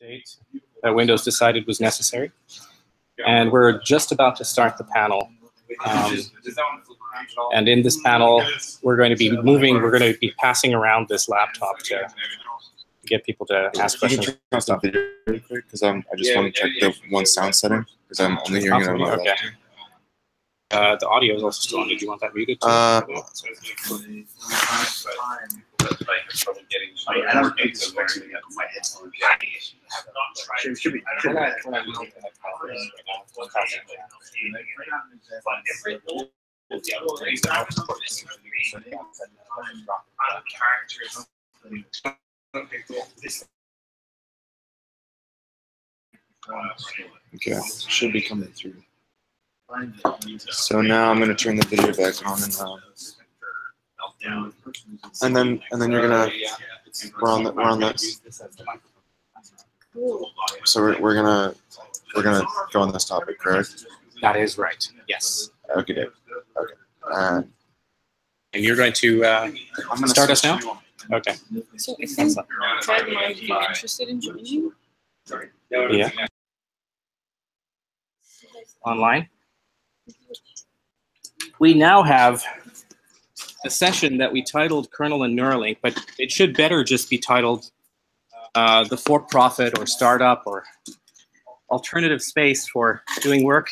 update that Windows decided was necessary. And we're just about to start the panel. And in this panel, we're going to be passing around this laptop to get people to ask questions. Because I just want to check the one sound setting, because I'm only hearing it on my okay. The audio is also still on. Did you want that muted too? Okay, should be coming through. So now I'm gonna turn the video back on, and then you're gonna we're on this. So we're gonna go on this topic, correct? That is right. Yes. Okay, Dave. Okay. And you're going to start us now? Okay. So I think Fred might be interested in joining you. Yeah. Online. We now have a session that we titled Kernel and Neuralink, but it should better just be titled the for-profit or startup or alternative space for doing work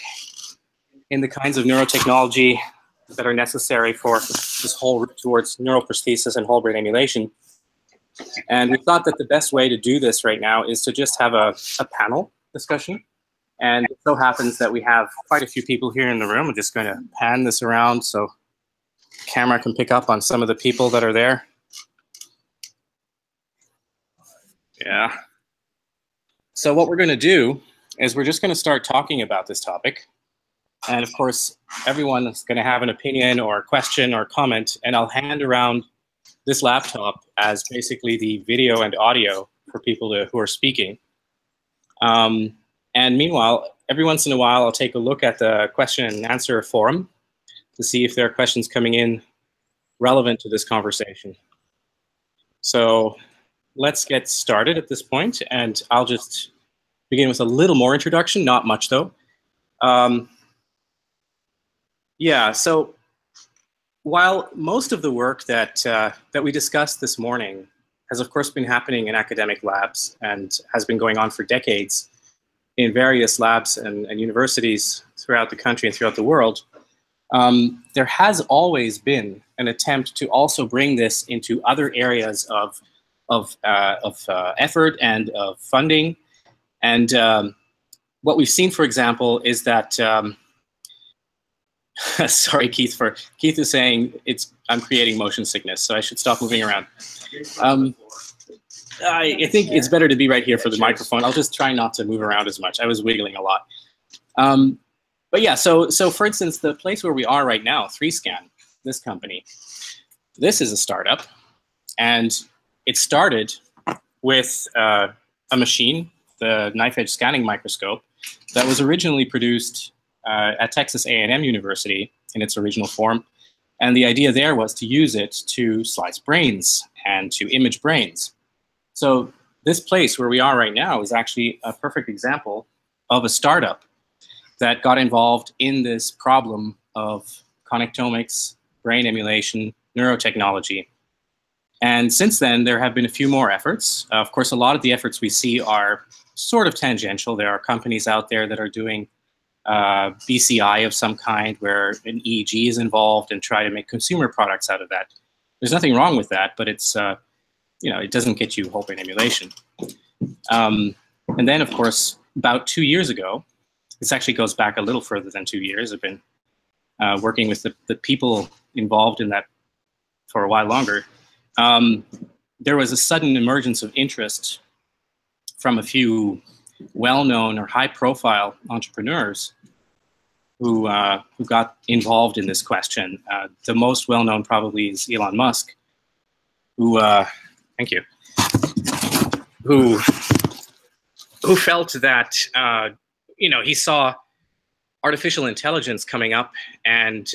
in the kinds of neurotechnology that are necessary for this whole route towards neuroprosthesis and whole brain emulation. And we thought that the best way to do this right now is to just have a panel discussion. And it so happens that we have quite a few people here in the room. We're just going to pan this around so the camera can pick up on some of the people that are there. Yeah. So what we're going to do is we're just going to start talking about this topic. And of course, everyone is going to have an opinion or a question or comment, and I'll hand around this laptop as basically the video and audio for people who are speaking. And meanwhile, every once in a while, I'll take a look at the question and answer forum to see if there are questions coming in relevant to this conversation. So let's get started at this point, and I'll just begin with a little more introduction, not much though. Yeah, so while most of the work that we discussed this morning has of course been happening in academic labs and has been going on for decades in various labs and universities throughout the country and throughout the world, there has always been an attempt to also bring this into other areas of effort and of funding. And what we've seen, for example, is that sorry, Keith is saying I'm creating motion sickness, so I should stop moving around. I think it's better to be right here for the microphone. I'll just try not to move around as much. I was wiggling a lot. But yeah, so for instance, the place where we are right now, 3Scan, this company, this is a startup, and it started with a machine, the knife-edge scanning microscope, that was originally produced at Texas A&M University in its original form. And the idea there was to use it to slice brains and to image brains. So this place where we are right now is actually a perfect example of a startup that got involved in this problem of connectomics, brain emulation, neurotechnology. And since then, there have been a few more efforts. Of course, a lot of the efforts we see are sort of tangential. There are companies out there that are doing BCI of some kind where an EEG is involved and try to make consumer products out of that. There's nothing wrong with that, but it's, it doesn't get you whole brain emulation. And then, of course, about 2 years ago, this actually goes back a little further than 2 years. I've been working with the people involved in that for a while longer. There was a sudden emergence of interest from a few well-known or high-profile entrepreneurs who got involved in this question. The most well-known probably is Elon Musk, who thank you, who felt that he saw artificial intelligence coming up, and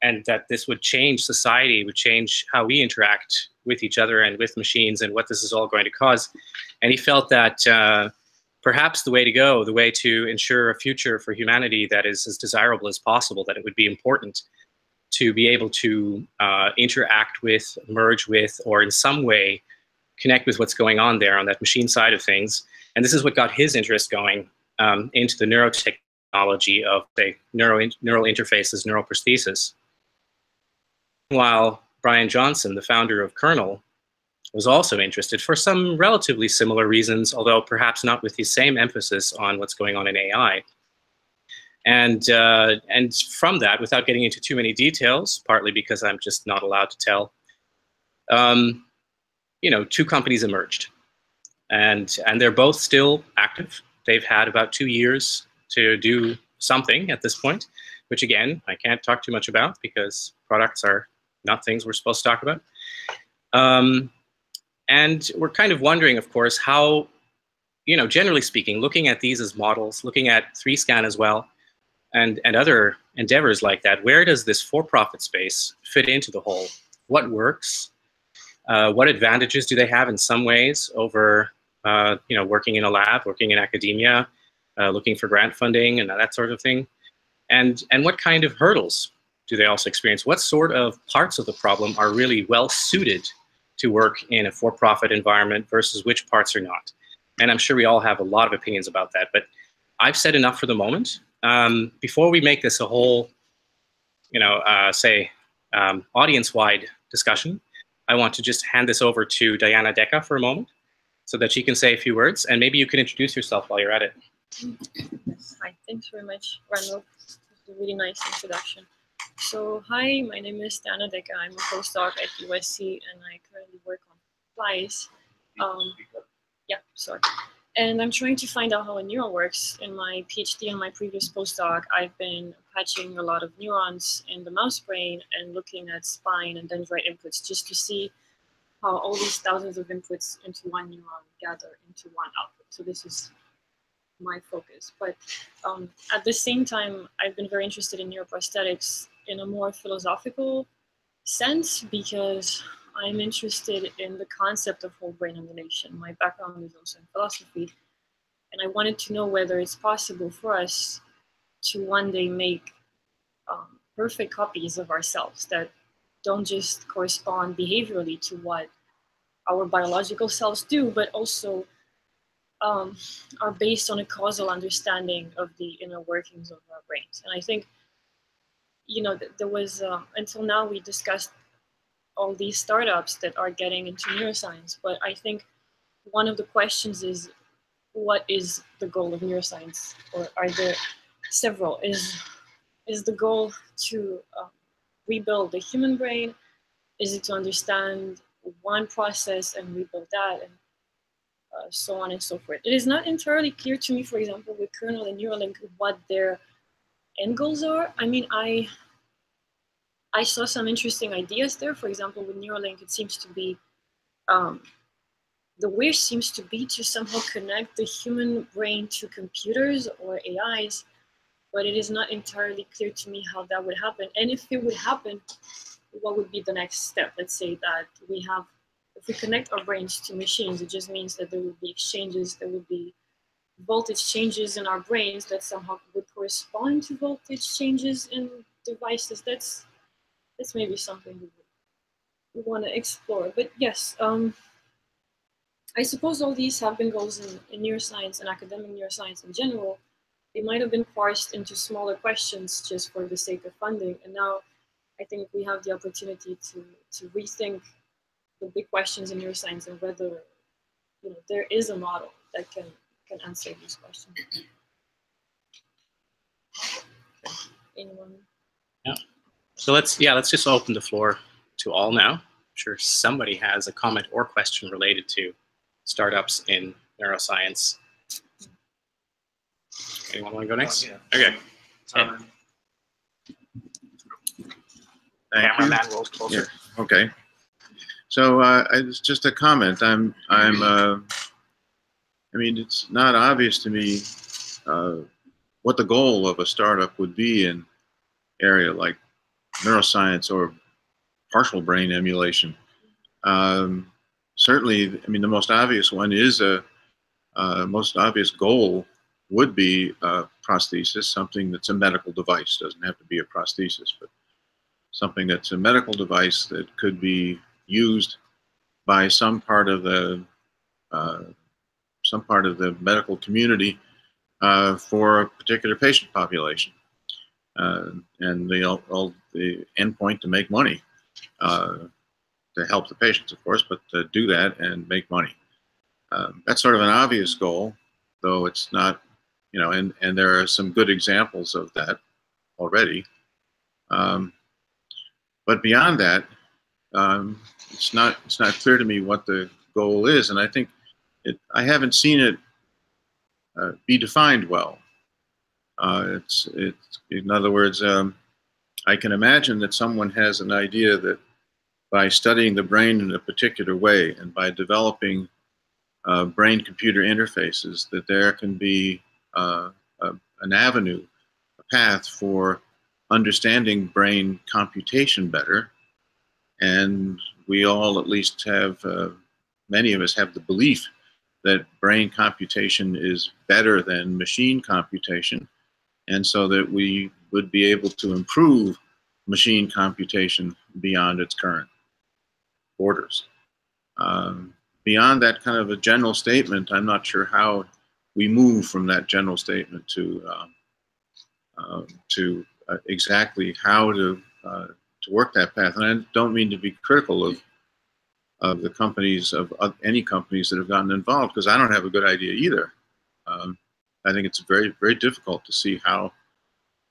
and that this would change society, would change how we interact with each other and with machines, and what this is all going to cause. And he felt that perhaps the way to go, the way to ensure a future for humanity that is as desirable as possible, that it would be important to be able to interact with, merge with, or in some way connect with what's going on there on that machine side of things. And this is what got his interest going into the neurotechnology of, say, neural interfaces, neural prosthesis. While Brian Johnson, the founder of Kernel, was also interested for some relatively similar reasons, although perhaps not with the same emphasis on what's going on in AI. And from that, without getting into too many details, partly because I'm just not allowed to tell, you know, two companies emerged, and they're both still active. They've had about 2 years to do something at this point, which again, I can't talk too much about because products are not things we're supposed to talk about. And we're kind of wondering, of course, how, you know, generally speaking, looking at these as models, looking at 3Scan as well, and other endeavors like that, where does this for-profit space fit into the whole? What works? What advantages do they have in some ways over, you know, working in a lab, working in academia, looking for grant funding and that sort of thing? And what kind of hurdles do they also experience? What sort of parts of the problem are really well suited to work in a for-profit environment versus which parts are not? And I'm sure we all have a lot of opinions about that, but I've said enough for the moment. Before we make this a whole, you know, say, audience-wide discussion, I want to just hand this over to Diana Deca for a moment so that she can say a few words, and maybe you can introduce yourself while you're at it. Yes. Hi, thanks very much, Randal. This is a really nice introduction. So, hi, my name is Diana Deca. I'm a postdoc at USC, and I currently work on flies. Yeah, sorry. And I'm trying to find out how a neuron works. In my PhD and my previous postdoc, I've been patching a lot of neurons in the mouse brain and looking at spine and dendrite inputs just to see how all these thousands of inputs into one neuron gather into one output. So this is my focus. But at the same time, I've been very interested in neuroprosthetics in a more philosophical sense because I'm interested in the concept of whole brain emulation. My background is also in philosophy, and I wanted to know whether it's possible for us to one day make perfect copies of ourselves that don't just correspond behaviorally to what our biological selves do, but also are based on a causal understanding of the inner workings of our brains. And I think, you know, there was, until now we discussed all these startups that are getting into neuroscience, but I think one of the questions is, what is the goal of neuroscience? Or are there several? Is the goal to rebuild the human brain? Is it to understand one process and rebuild that, and so on and so forth? It is not entirely clear to me, for example, with Kernel and Neuralink, what their end goals are. I mean, I saw some interesting ideas there. For example, with Neuralink, it seems to be, the wish seems to be to somehow connect the human brain to computers or AIs, but it is not entirely clear to me how that would happen. And if it would happen, what would be the next step? Let's say that we have, if we connect our brains to machines, it just means that there would be exchanges, there would be voltage changes in our brains that somehow would correspond to voltage changes in devices. That's maybe something we want to explore. But yes, I suppose all these have been goals in neuroscience and academic neuroscience in general. They might have been parsed into smaller questions just for the sake of funding. And now I think we have the opportunity to rethink the big questions in neuroscience and whether, you know, there is a model that can answer these questions. Anyone? Yeah. So let's just open the floor to all now. I'm sure somebody has a comment or question related to startups in neuroscience. Anyone want to go next? Yeah. Okay. Cameraman rolls closer. Yeah. Okay. So it's just a comment. I mean, it's not obvious to me what the goal of a startup would be in area like neuroscience or partial brain emulation. Certainly, I mean, the most obvious one is most obvious goal would be prosthesis, something that's a medical device. Doesn't have to be a prosthesis, but something that's a medical device that could be used by some part of the medical community for a particular patient population, and the endpoint to make money, to help the patients, of course, but to do that and make money. That's sort of an obvious goal, though it's not, you know, and there are some good examples of that already. But beyond that, it's not clear to me what the goal is, and I think I haven't seen it be defined well. In other words, I can imagine that someone has an idea that by studying the brain in a particular way and by developing brain-computer interfaces, that there can be an avenue, a path for understanding brain computation better. And we all at least have, many of us have the belief that brain computation is better than machine computation, and so that we would be able to improve machine computation beyond its current borders. Beyond that kind of a general statement, I'm not sure how we move from that general statement to exactly how to work that path. And I don't mean to be critical of the companies, of any companies that have gotten involved, because I don't have a good idea either. I think it's very, very difficult to see how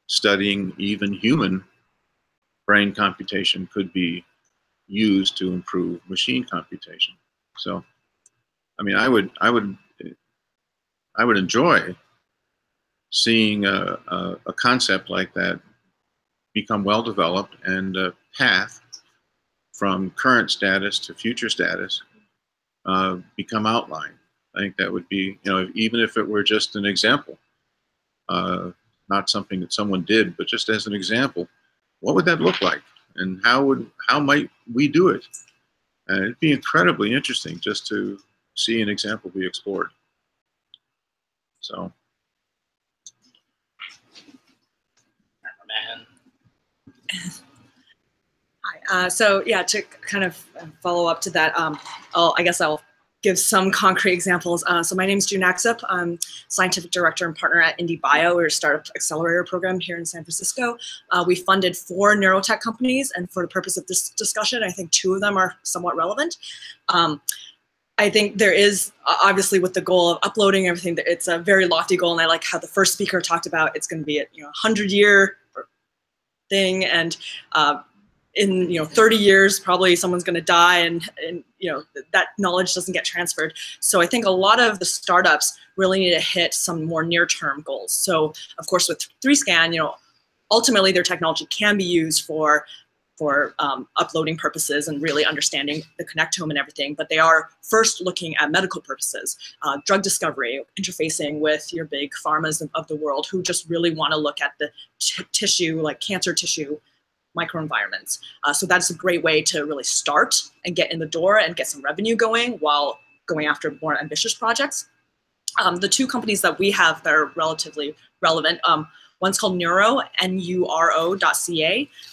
studying even human brain computation could be used to improve machine computation. So, I mean, I would enjoy seeing a concept like that become well developed and a path from current status to future status become outlined. I think that would be, you know, even if it were just an example, not something that someone did, but just as an example, what would that look like, and how might we do it? And it'd be incredibly interesting just to see an example be explored. So, Hi. So yeah, to kind of follow up to that, I guess I'll give some concrete examples. So my name is June Axup. I'm scientific director and partner at IndieBio. We're a startup accelerator program here in San Francisco. We funded 4 neurotech companies, and for the purpose of this discussion, I think 2 of them are somewhat relevant. I think there is, obviously with the goal of uploading everything, it's a very lofty goal, and I like how the first speaker talked about it's going to be a 100-year thing, and in 30 years probably someone's going to die, and that knowledge doesn't get transferred. So I think a lot of the startups really need to hit some more near-term goals. So of course with 3Scan, ultimately their technology can be used for uploading purposes and really understanding the connectome and everything, but they are first looking at medical purposes, drug discovery, interfacing with your big pharmas of the world who just really want to look at the tissue, like cancer tissue microenvironments. So that's a great way to really start and get in the door and get some revenue going while going after more ambitious projects. The 2 companies that we have that are relatively relevant, one's called Neuro.ca,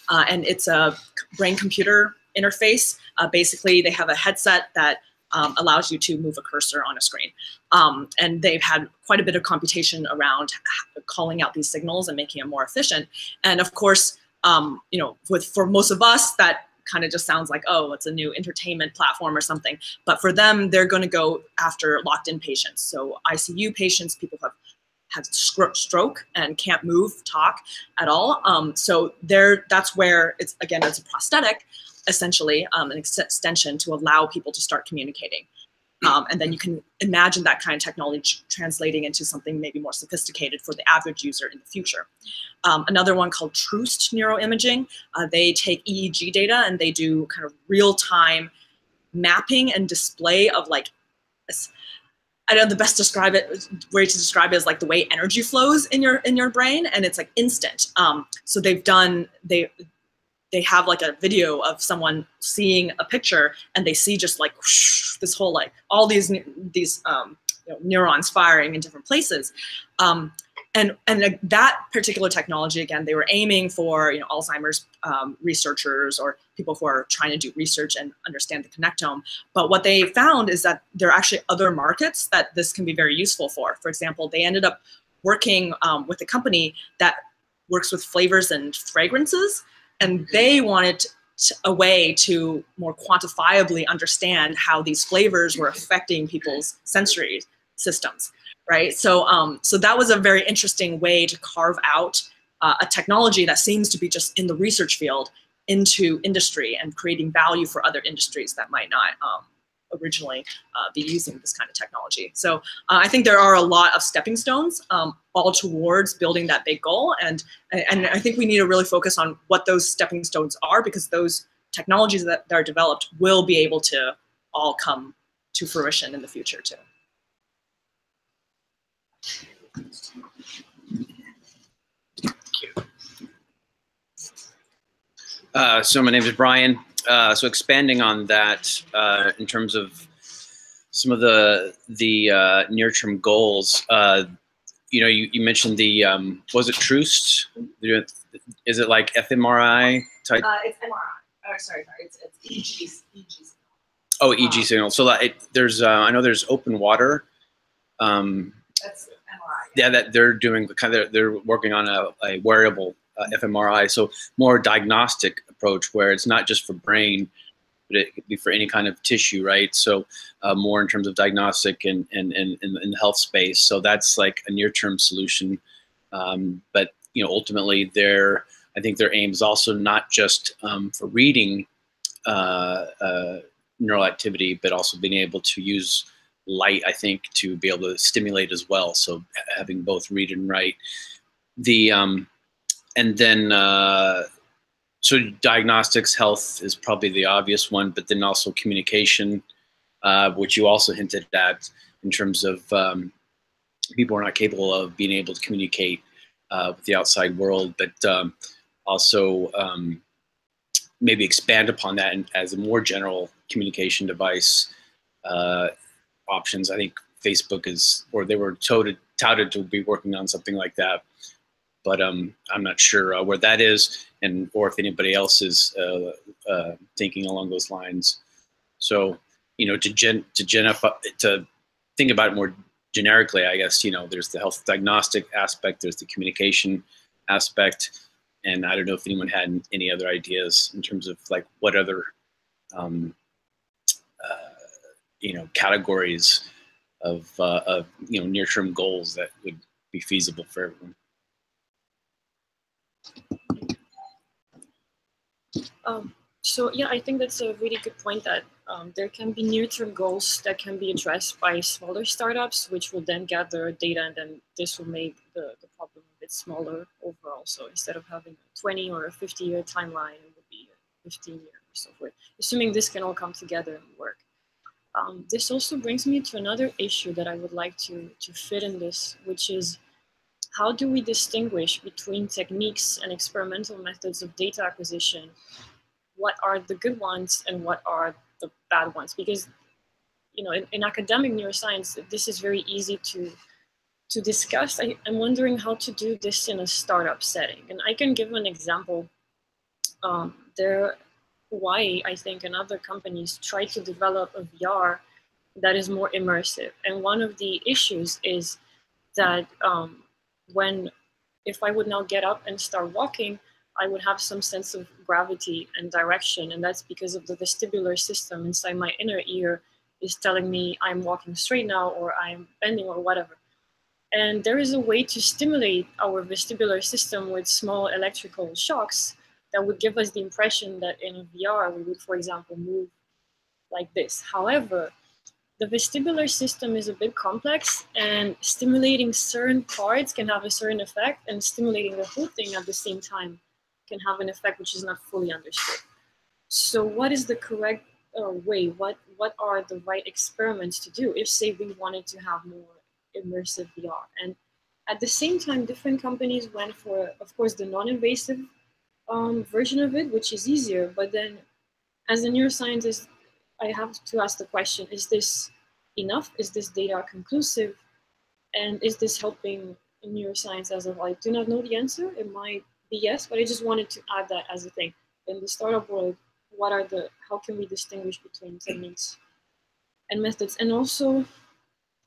and it's a brain-computer interface. Basically, they have a headset that allows you to move a cursor on a screen. And they've had quite a bit of computation around calling out these signals and making it more efficient. And of course, for most of us, that kind of just sounds like, oh, it's a new entertainment platform or something. But for them, they're going to go after locked-in patients. So ICU patients, people who have had stroke and can't move, talk at all. So that's where it's a prosthetic, essentially, an extension to allow people to start communicating. And then you can imagine that kind of technology translating into something maybe more sophisticated for the average user in the future. Another one called Troost Neuroimaging. They take EEG data and they do kind of real-time mapping and display of I know the best way to describe it is like the way energy flows in your brain, and it's like instant. So they they have like a video of someone seeing a picture, and they see just like whoosh, this whole like all these neurons firing in different places. And that particular technology, again, they were aiming for Alzheimer's researchers or people who are trying to do research and understand the connectome. But what they found is that there are actually other markets that this can be very useful for. For example, they ended up working with a company that works with flavors and fragrances, and they wanted a way to more quantifiably understand how these flavors were affecting people's sensory systems. Right, so so that was a very interesting way to carve out a technology that seems to be just in the research field into industry and creating value for other industries that might not originally be using this kind of technology. So I think there are a lot of stepping stones all towards building that big goal, and I think we need to really focus on what those stepping stones are, because those technologies that are developed will be able to all come to fruition in the future too. So my name is Brian. So expanding on that, in terms of some of the near-term goals, you mentioned the was it Troost? Is it like fMRI type? It's MRI. Oh, sorry, it's EG. Oh, EG signal. So there's I know there's open water. That's MRI. Yeah, that they're doing they're working on a wearable fMRI, so more diagnostic approach where it's not just for brain, but it could be for any kind of tissue, right? So more in terms of diagnostic and in the health space. So that's like a near-term solution. But ultimately, I think their aim is also not just for reading neural activity, but also being able to use light, I think, to be able to stimulate as well. So having both read and write. And then, so diagnostics, health is probably the obvious one, but then also communication, which you also hinted at in terms of people are not capable of being able to communicate with the outside world, but also maybe expand upon that as a more general communication device options. I think Facebook they were touted to be working on something like that. But I'm not sure where that is, or if anybody else is thinking along those lines. So, to think about it more generically, I guess there's the health diagnostic aspect, there's the communication aspect, and I don't know if anyone had any other ideas in terms of like what other categories of near-term goals that would be feasible for everyone. So yeah, I think that's a really good point that there can be near-term goals that can be addressed by smaller startups, which will then gather data, and then this will make the problem a bit smaller overall. So instead of having a 20 or a 50-year timeline, it would be a 15-year or so forth, assuming this can all come together and work. This also brings me to another issue that I would like to fit in this, which is how do we distinguish between techniques and experimental methods of data acquisition? What are the good ones and what are the bad ones? Because in academic neuroscience, this is very easy to discuss. I'm wondering how to do this in a startup setting. And I can give an example. Hawaii, I think, and other companies try to develop a VR that is more immersive. And one of the issues is that if I would now get up and start walking, I would have some sense of gravity and direction. And that's because of the vestibular system inside my inner ear is telling me I'm walking straight now, or I'm bending, or whatever. And there is a way to stimulate our vestibular system with small electrical shocks that would give us the impression that in a VR, we would, for example, move like this. However, the vestibular system is a bit complex, and stimulating certain parts can have a certain effect, and stimulating the whole thing at the same time can have an effect which is not fully understood. So what is the correct way? What are the right experiments to do if, say, we wanted to have more immersive VR? And at the same time, different companies went for, of course, the non-invasive version of it, which is easier. But then, as a neuroscientist, I have to ask the question: is this enough? Is this data conclusive? And is this helping in neuroscience as a whole? I do not know the answer. It might be yes, but I just wanted to add that as a thing. In the startup world, how can we distinguish between techniques and methods? And also,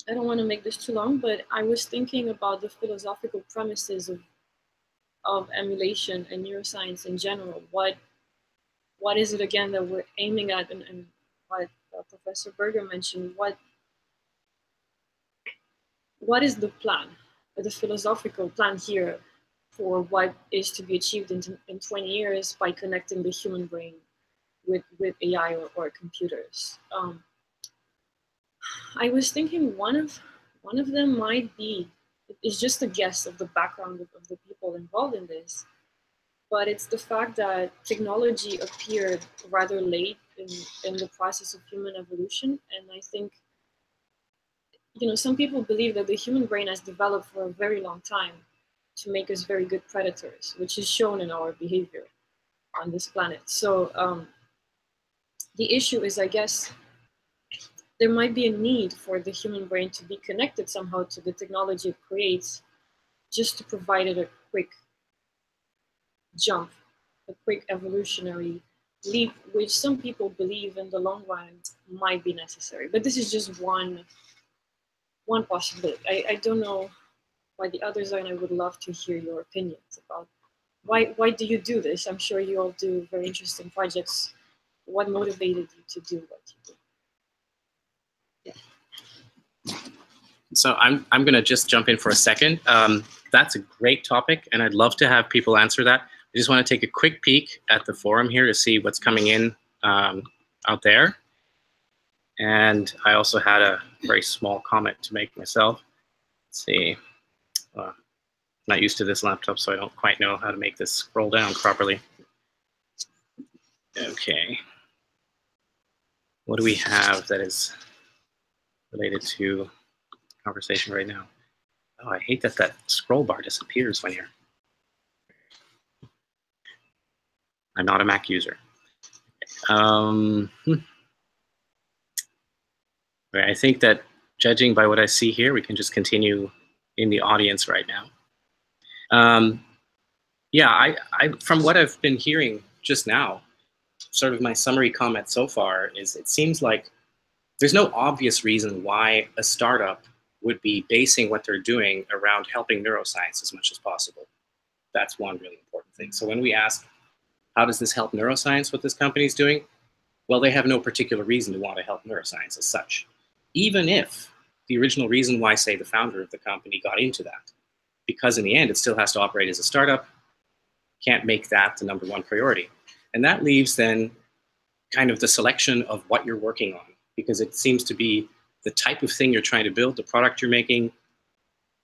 I don't want to make this too long, but I was thinking about the philosophical premises of emulation and neuroscience in general. What is it again that we're aiming at, and what Professor Berger mentioned? What is the plan, the philosophical plan here for what is to be achieved in 20 years by connecting the human brain with AI or computers? I was thinking one of them might be, it's just a guess of the background of the people involved in this, but it's the fact that technology appeared rather late in the process of human evolution. And I think, some people believe that the human brain has developed for a very long time to make us very good predators, which is shown in our behavior on this planet. So the issue is, I guess, there might be a need for the human brain to be connected somehow to the technology it creates, just to provide it a quick jump, a quick evolutionary leap, which some people believe in the long run might be necessary. But this is just one possibility. I don't know why the others are, and I would love to hear your opinions about why do you do this? I'm sure you all do very interesting projects. What motivated you to do what you do? Yeah. So I'm going to just jump in for a second. That's a great topic, and I'd love to have people answer that. I just want to take a quick peek at the forum here to see what's coming in out there. And I also had a very small comment to make myself. Let's see. I'm not used to this laptop, so I don't quite know how to make this scroll down properly. Okay. What do we have that is related to conversation right now? Oh, I hate that that scroll bar disappears when you're... I'm not a Mac user. I think that judging by what I see here, we can just continue in the audience right now. Yeah, from what I've been hearing just now, sort of my summary comment so far is it seems like there's no obvious reason why a startup would be basing what they're doing around helping neuroscience as much as possible. That's one really important thing. So when we ask, how does this help neuroscience, what this company is doing? Well, they have no particular reason to want to help neuroscience as such, even if the original reason why, say, the founder of the company got into that, because in the end, it still has to operate as a startup, can't make that the #1 priority. And that leaves then kind of the selection of what you're working on, because it seems to be the type of thing you're trying to build, the product you're making,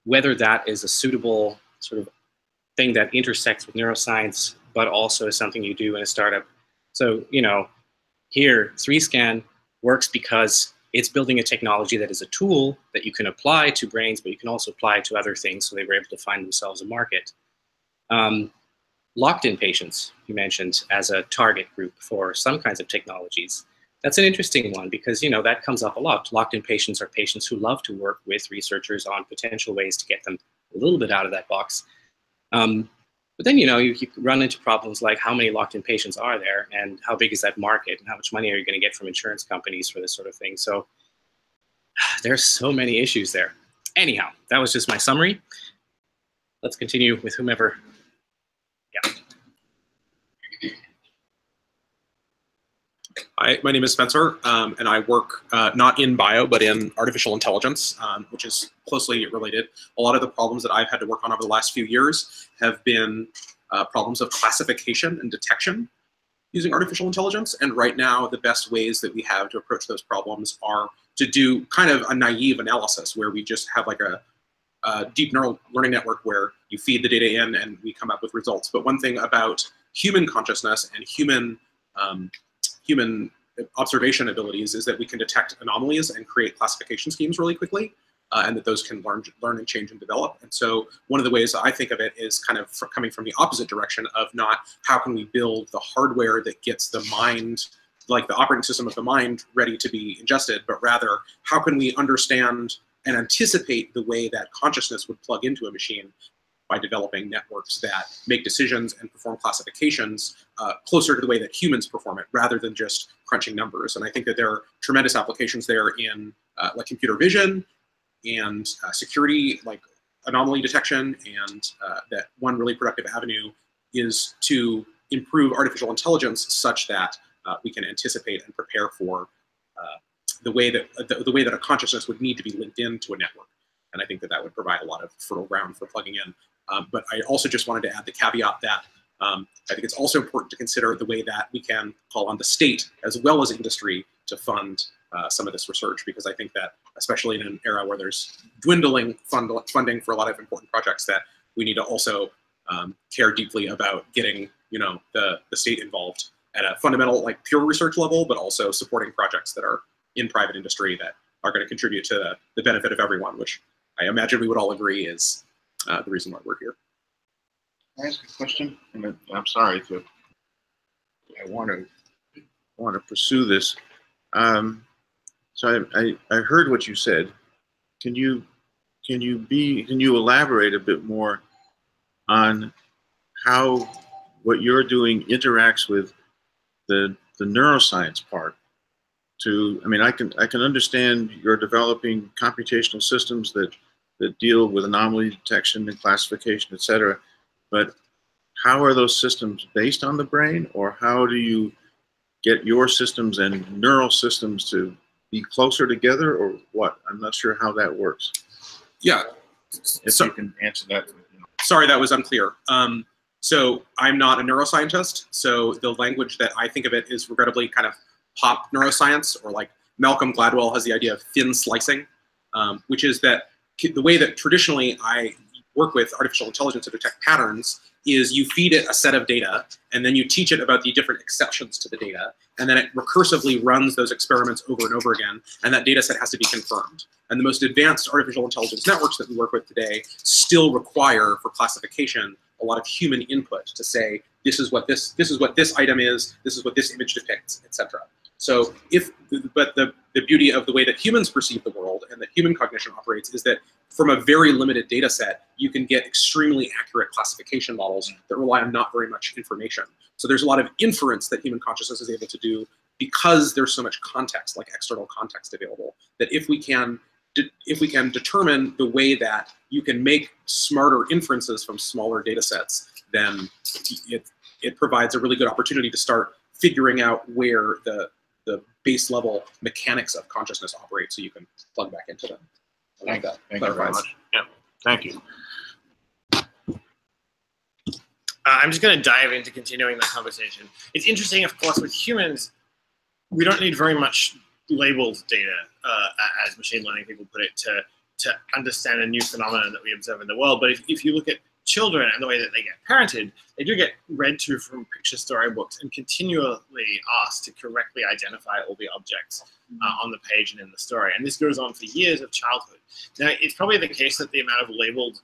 whether that is a suitable sort of thing that intersects with neuroscience, but also is something you do in a startup. So, here, 3Scan works because it's building a technology that is a tool that you can apply to brains, but you can also apply to other things, so they were able to find themselves a market. Locked-in patients, you mentioned, as a target group for some kinds of technologies. That's an interesting one because, that comes up a lot. Locked-in patients are patients who love to work with researchers on potential ways to get them a little bit out of that box. But then, you run into problems like how many locked-in patients are there and how big is that market and how much money are you going to get from insurance companies for this sort of thing. So there's so many issues there. Anyhow, that was just my summary. Let's continue with whomever. Yeah. Hi, my name is Spencer, and I work not in bio, but in artificial intelligence, which is closely related. A lot of the problems that I've had to work on over the last few years have been problems of classification and detection using artificial intelligence. And right now, the best ways that we have to approach those problems are to do kind of a naive analysis where we just have like a deep neural learning network where you feed the data in and we come up with results. But one thing about human consciousness and human observation abilities is that we can detect anomalies and create classification schemes really quickly. and that those can learn and change and develop. And so one of the ways I think of it is kind of coming from the opposite direction of not how can we build the hardware that gets the mind, like the operating system of the mind, ready to be ingested, but rather how can we understand and anticipate the way that consciousness would plug into a machine by developing networks that make decisions and perform classifications closer to the way that humans perform it, rather than just crunching numbers. And I think that there are tremendous applications there in like computer vision and security, like anomaly detection, and that one really productive avenue is to improve artificial intelligence such that we can anticipate and prepare for the way that a consciousness would need to be linked into a network. And I think that that would provide a lot of fertile ground for plugging in. But I also just wanted to add the caveat that I think it's also important to consider the way that we can call on the state as well as industry to fund some of this research, because I think that, especially in an era where there's dwindling funding for a lot of important projects, that we need to also care deeply about getting, you know, the state involved at a fundamental, like pure research level, but also supporting projects that are in private industry that are going to contribute to the benefit of everyone, which I imagine we would all agree is the reason why we're here. Can I ask a question? I'm sorry to. I want to pursue this. So I heard what you said. Can you elaborate a bit more on how what you're doing interacts with the neuroscience part? I mean, I can understand you're developing computational systems that deal with anomaly detection and classification, et cetera. But how are those systems based on the brain, or how do you get your systems and neural systems to be closer together, or what? I'm not sure how that works. Yeah. If you can answer that. Sorry, that was unclear. So I'm not a neuroscientist, so the language that I think of it is regrettably kind of pop neuroscience, or like Malcolm Gladwell has the idea of thin slicing, which is that the way that traditionally I work with artificial intelligence to detect patterns is you feed it a set of data, and then you teach it about the different exceptions to the data, and then it recursively runs those experiments over and over again, and that data set has to be confirmed. And the most advanced artificial intelligence networks that we work with today still require, for classification, a lot of human input to say, this is what this item is, this is what this image depicts, etc. So but the beauty of the way that humans perceive the world and that human cognition operates is that from a very limited data set, you can get extremely accurate classification models that rely on not very much information. So there's a lot of inference that human consciousness is able to do because there's so much context, like external context available, that if we can determine the way that you can make smarter inferences from smaller data sets, then it provides a really good opportunity to start figuring out where the base level mechanics of consciousness operate, so you can plug back into them. Thank you very much. Yeah, thank you. I'm just going to dive into continuing the conversation. It's interesting, of course, with humans, we don't need very much labeled data, as machine learning people put it, to understand a new phenomenon that we observe in the world. But if you look at children and the way that they get parented, they do get read to from picture storybooks and continually asked to correctly identify all the objects on the page and in the story. And this goes on for years of childhood. Now, it's probably the case that the amount of labeled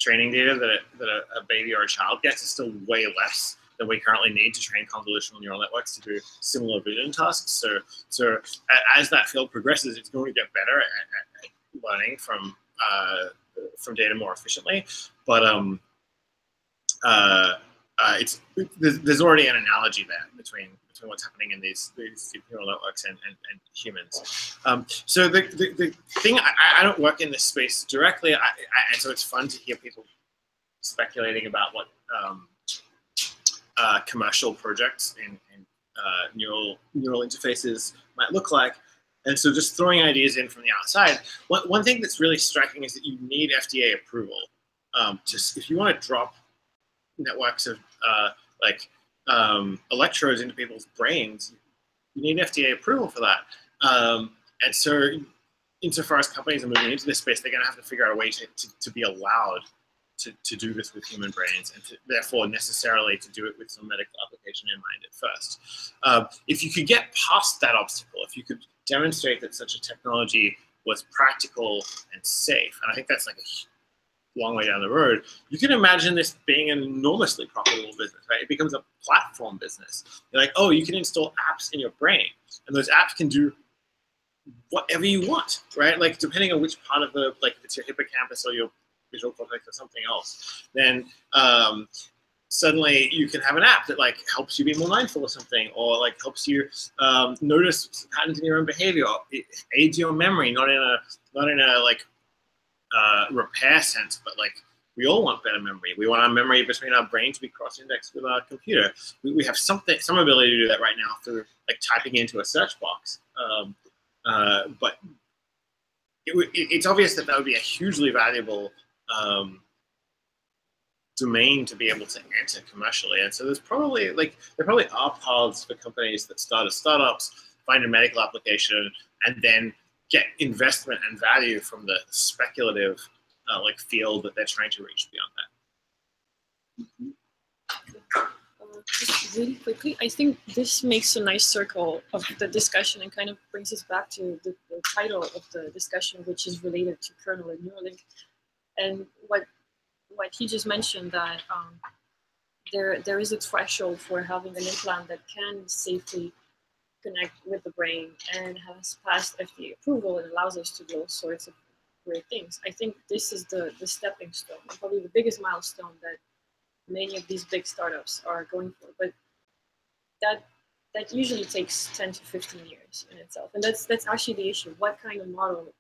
training data that a baby or a child gets is still way less than we currently need to train convolutional neural networks to do similar vision tasks. So as that field progresses, it's going to get better at learning from data more efficiently. But there's already an analogy there between what's happening in these deep neural networks and humans. So the thing, I don't work in this space directly, and so it's fun to hear people speculating about what commercial projects in neural interfaces might look like. And so just throwing ideas in from the outside, one thing that's really striking is that you need FDA approval. If you want to drop networks of electrodes into people's brains, you need FDA approval for that. And so insofar as companies are moving into this space, they're going to have to figure out a way to be allowed to do this with human brains, and therefore necessarily to do it with some medical application in mind at first. If you could get past that obstacle, if you could demonstrate that such a technology was practical and safe. And I think that's like a long way down the road. You can imagine this being an enormously profitable business, right? It becomes a platform business. You're like, oh, you can install apps in your brain, and those apps can do whatever you want, right? Like depending on which part of the, like if it's your hippocampus or your visual cortex or something else, then suddenly you can have an app that like helps you be more mindful of something, or like helps you notice patterns in your own behavior. It aids your memory, not in a like repair sense, but like we all want better memory. We want our memory between our brain to be cross-indexed with our computer. We have some ability to do that right now through like typing into a search box. But it's obvious that would be a hugely valuable domain to be able to enter commercially. And so there probably are paths for companies that start as startups, find a medical application, and then get investment and value from the speculative like field that they're trying to reach beyond that. Just really quickly, I think this makes a nice circle of the discussion and kind of brings us back to the title of the discussion, which is related to Kernel and Neuralink. And what he just mentioned, that there is a threshold for having an implant that can safely connect with the brain and has passed FDA approval and allows us to do all sorts of great things. I think this is the stepping stone, probably the biggest milestone that many of these big startups are going for. But that usually takes 10 to 15 years in itself. And that's actually the issue. What kind of model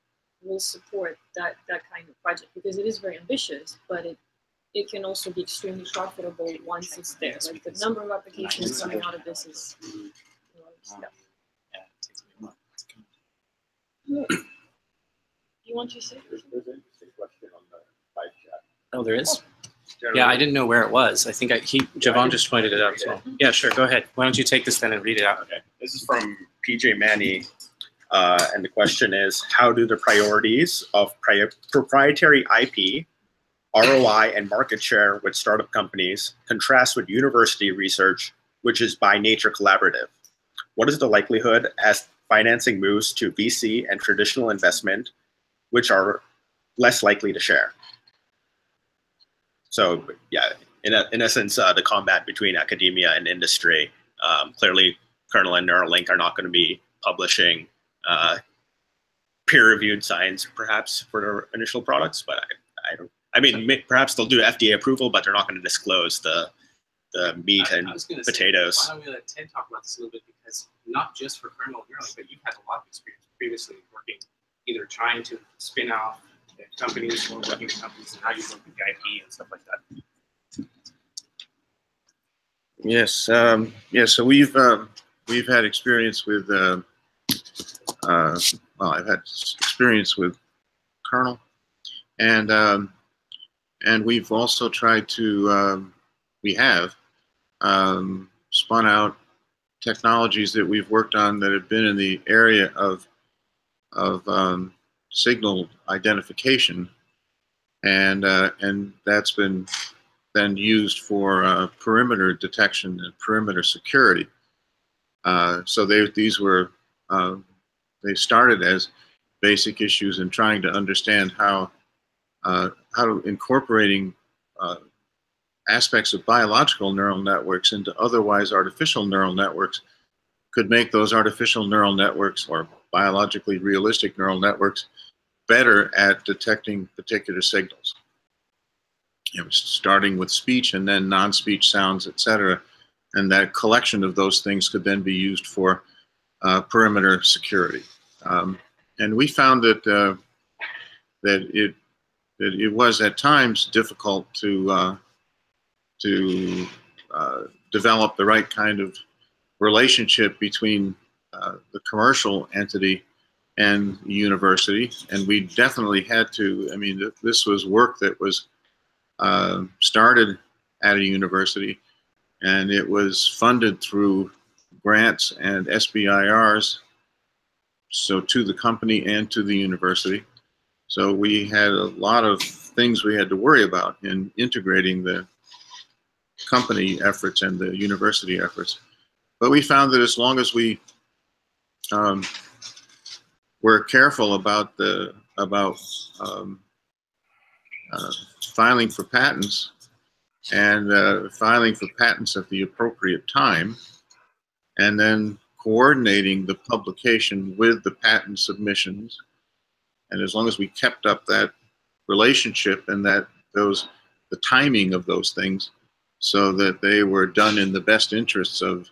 will support that kind of project? Because it is very ambitious, but it can also be extremely profitable once it's there. Like the number of applications coming out of this is stuff. You want to say? There's an interesting question on the live chat. Oh, there is? Oh. Yeah, I didn't know where it was. I think Javon just pointed it out as well. Yeah, sure, go ahead. Why don't you take this then and read it out? Okay, this is from PJ Manny, and the question is, how do the priorities of proprietary IP, ROI, and market share with startup companies contrast with university research, which is by nature collaborative? What is the likelihood as financing moves to VC and traditional investment, which are less likely to share? So yeah, in essence, the combat between academia and industry. Clearly, Kernel and Neuralink are not going to be publishing peer-reviewed science, perhaps, for their initial products. But I mean, perhaps they'll do FDA approval, but they're not going to disclose the meat and potatoes. Why don't we let Ted talk about this a little bit, because not just for Kernel and Neuralink, but you've had a lot of experience previously working, either trying to spin off companies or working with companies, and how you work with the IP and stuff like that. Yes, So we've had experience with well, I've had experience with Kernel, and we've also tried to we have spun out technologies that we've worked on that have been in the area of signal identification, and that's been then used for perimeter detection and perimeter security. So these were they started as basic issues in trying to understand how incorporating aspects of biological neural networks into otherwise artificial neural networks could make those artificial neural networks, or biologically realistic neural networks, better at detecting particular signals. You know, starting with speech and then non-speech sounds, etc. And that collection of those things could then be used for perimeter security. And we found that it was at times difficult to develop the right kind of relationship between the commercial entity and the university, and we definitely had to. I mean, this was work that was started at a university, and it was funded through grants and SBIRs, so to the company and to the university. So we had a lot of things we had to worry about in integrating the company efforts and the university efforts. But we found that as long as we we're careful about filing for patents and filing for patents at the appropriate time, and then coordinating the publication with the patent submissions. And as long as we kept up that relationship and the timing of those things, so that they were done in the best interests of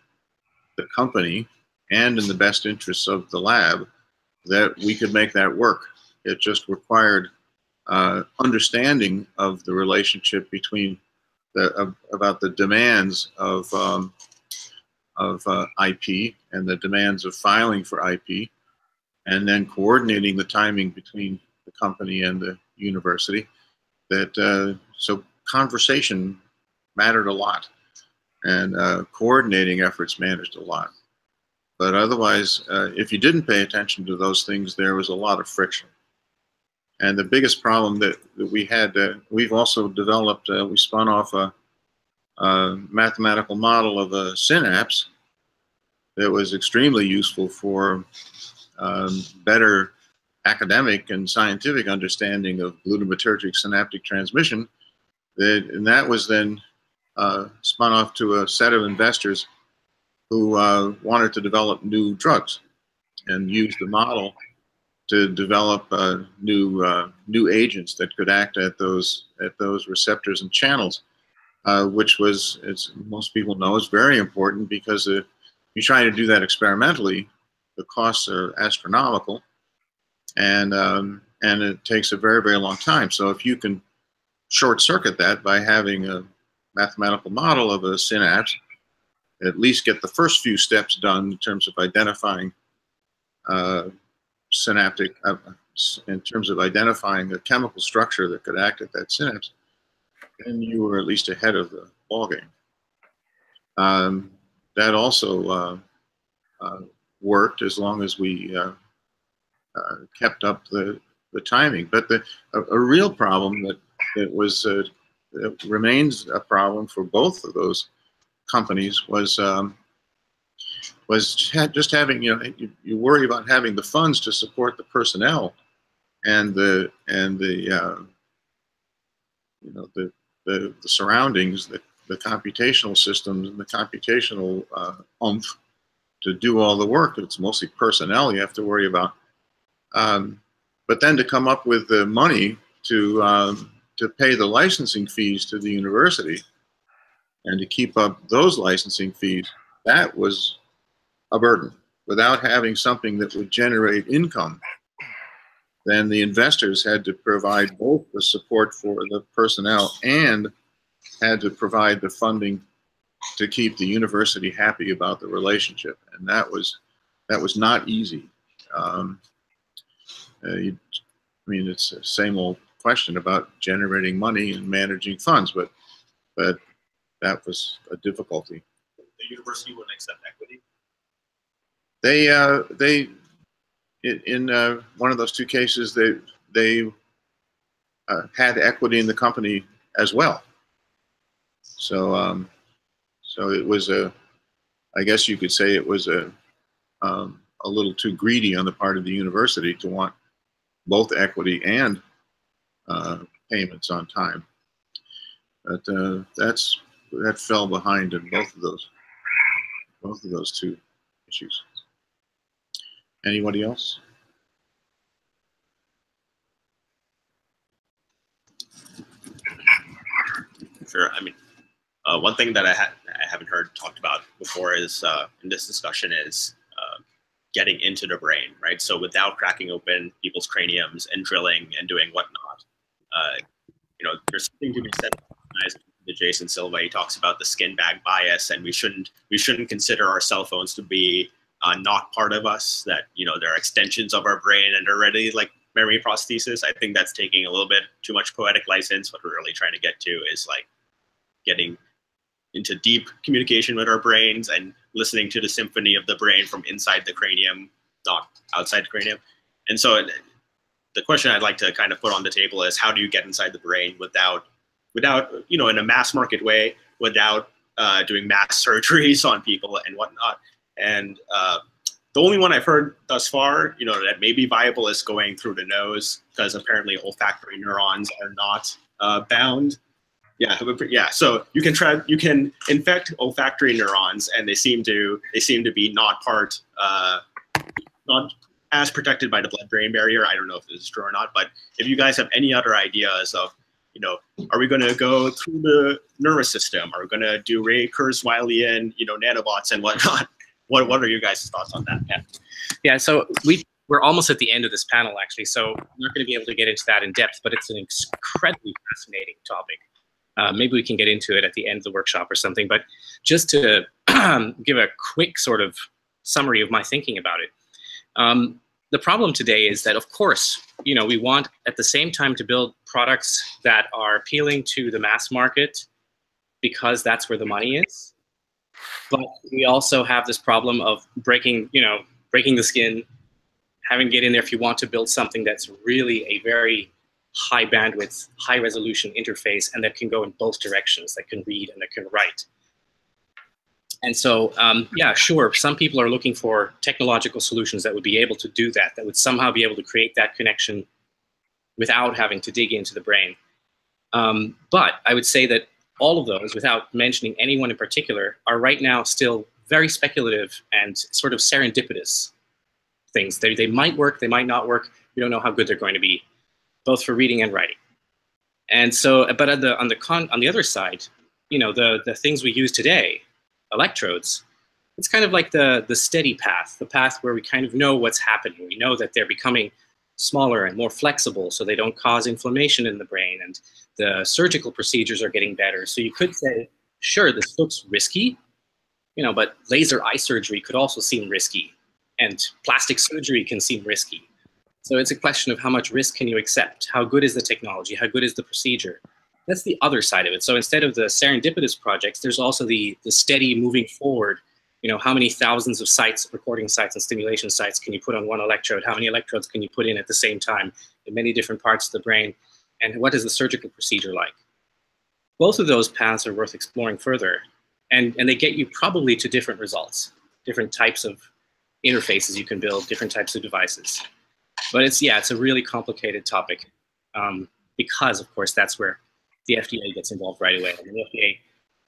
the company and in the best interests of the lab, that we could make that work. It just required understanding of the relationship between about the demands of IP and the demands of filing for IP, and then coordinating the timing between the company and the university. So conversation mattered a lot, and coordinating efforts mattered a lot. But otherwise, if you didn't pay attention to those things, there was a lot of friction. And the biggest problem that we had, we've also developed, we spun off a mathematical model of a synapse that was extremely useful for better academic and scientific understanding of glutamatergic synaptic transmission. And that was then spun off to a set of investors who wanted to develop new drugs and use the model to develop new agents that could act at those receptors and channels, which was, as most people know, is very important, because if you try to do that experimentally, the costs are astronomical, and it takes a very, very long time. So if you can short circuit that by having a mathematical model of a synapse, at least get the first few steps done in terms of identifying in terms of identifying a chemical structure that could act at that synapse, then you were at least ahead of the ballgame. That also worked as long as we kept up the timing. But a real problem that remains a problem for both of those companies was just having, you worry about having the funds to support the personnel and the surroundings, the computational systems and the computational oomph to do all the work. It's mostly personnel you have to worry about. But then to come up with the money to pay the licensing fees to the university and to keep up those licensing fees, that was a burden. Without having something that would generate income, then the investors had to provide both the support for the personnel and had to provide the funding to keep the university happy about the relationship. And that was not easy. I mean, it's the same old question about generating money and managing funds, but that was a difficulty. The university wouldn't accept equity? In one of those two cases, they had equity in the company as well. So so it was I guess you could say it was a little too greedy on the part of the university to want both equity and payments on time. But that fell behind in both of those two issues. Anybody else? Sure. I mean, one thing that I haven't heard talked about before is in this discussion is getting into the brain, right? So without cracking open people's craniums and drilling and doing whatnot, there's something to be said. The Jason Silva, he talks about the skin bag bias, and we shouldn't consider our cell phones to be not part of us, that they're extensions of our brain and are already like memory prosthesis. I think that's taking a little bit too much poetic license. What we're really trying to get to is like getting into deep communication with our brains and listening to the symphony of the brain from inside the cranium, not outside the cranium. And so the question I'd like to kind of put on the table is, how do you get inside the brain without in a mass market way, without doing mass surgeries on people and whatnot? And The only one I've heard thus far, that may be viable is going through the nose, because apparently olfactory neurons are not bound. Yeah, so you can infect olfactory neurons, and they seem to be not as protected by the blood-brain barrier. I don't know if this is true or not, but if you guys have any other ideas of, are we going to go through the nervous system? Are we going to do Ray Kurzweilian, nanobots and whatnot? What are your guys' thoughts on that? Yeah. So we're almost at the end of this panel, actually. So I'm not going to be able to get into that in depth, but it's an incredibly fascinating topic. Maybe we can get into it at the end of the workshop or something. But just to give a quick sort of summary of my thinking about it. The problem today is that, of course, we want at the same time to build products that are appealing to the mass market because that's where the money is. But we also have this problem of breaking the skin, having to get in there if you want to build something that's really a very high bandwidth, high resolution interface, and that can go in both directions, that can read and that can write. And so, yeah, sure, some people are looking for technological solutions that would be able to do that, that would somehow be able to create that connection without having to dig into the brain. But I would say that all of those, without mentioning anyone in particular, are right now still very speculative and sort of serendipitous things. They might work, they might not work. We don't know how good they're going to be, both for reading and writing. And so, but on the other side, the things we use today, electrodes, it's kind of like the steady path, the path where we kind of know what's happening. We know that they're becoming smaller and more flexible so they don't cause inflammation in the brain, and the surgical procedures are getting better. So you could say, sure, this looks risky, but laser eye surgery could also seem risky, and plastic surgery can seem risky. So it's a question of how much risk can you accept? How good is the technology? How good is the procedure? That's the other side of it. So instead of the serendipitous projects, there's also the steady moving forward. How many thousands of sites, recording sites and stimulation sites can you put on one electrode? How many electrodes can you put in at the same time in many different parts of the brain? And what is the surgical procedure like? Both of those paths are worth exploring further. And they get you probably to different results, different types of interfaces you can build, different types of devices. But it's a really complicated topic because, of course, that's where the FDA gets involved right away. And the FDA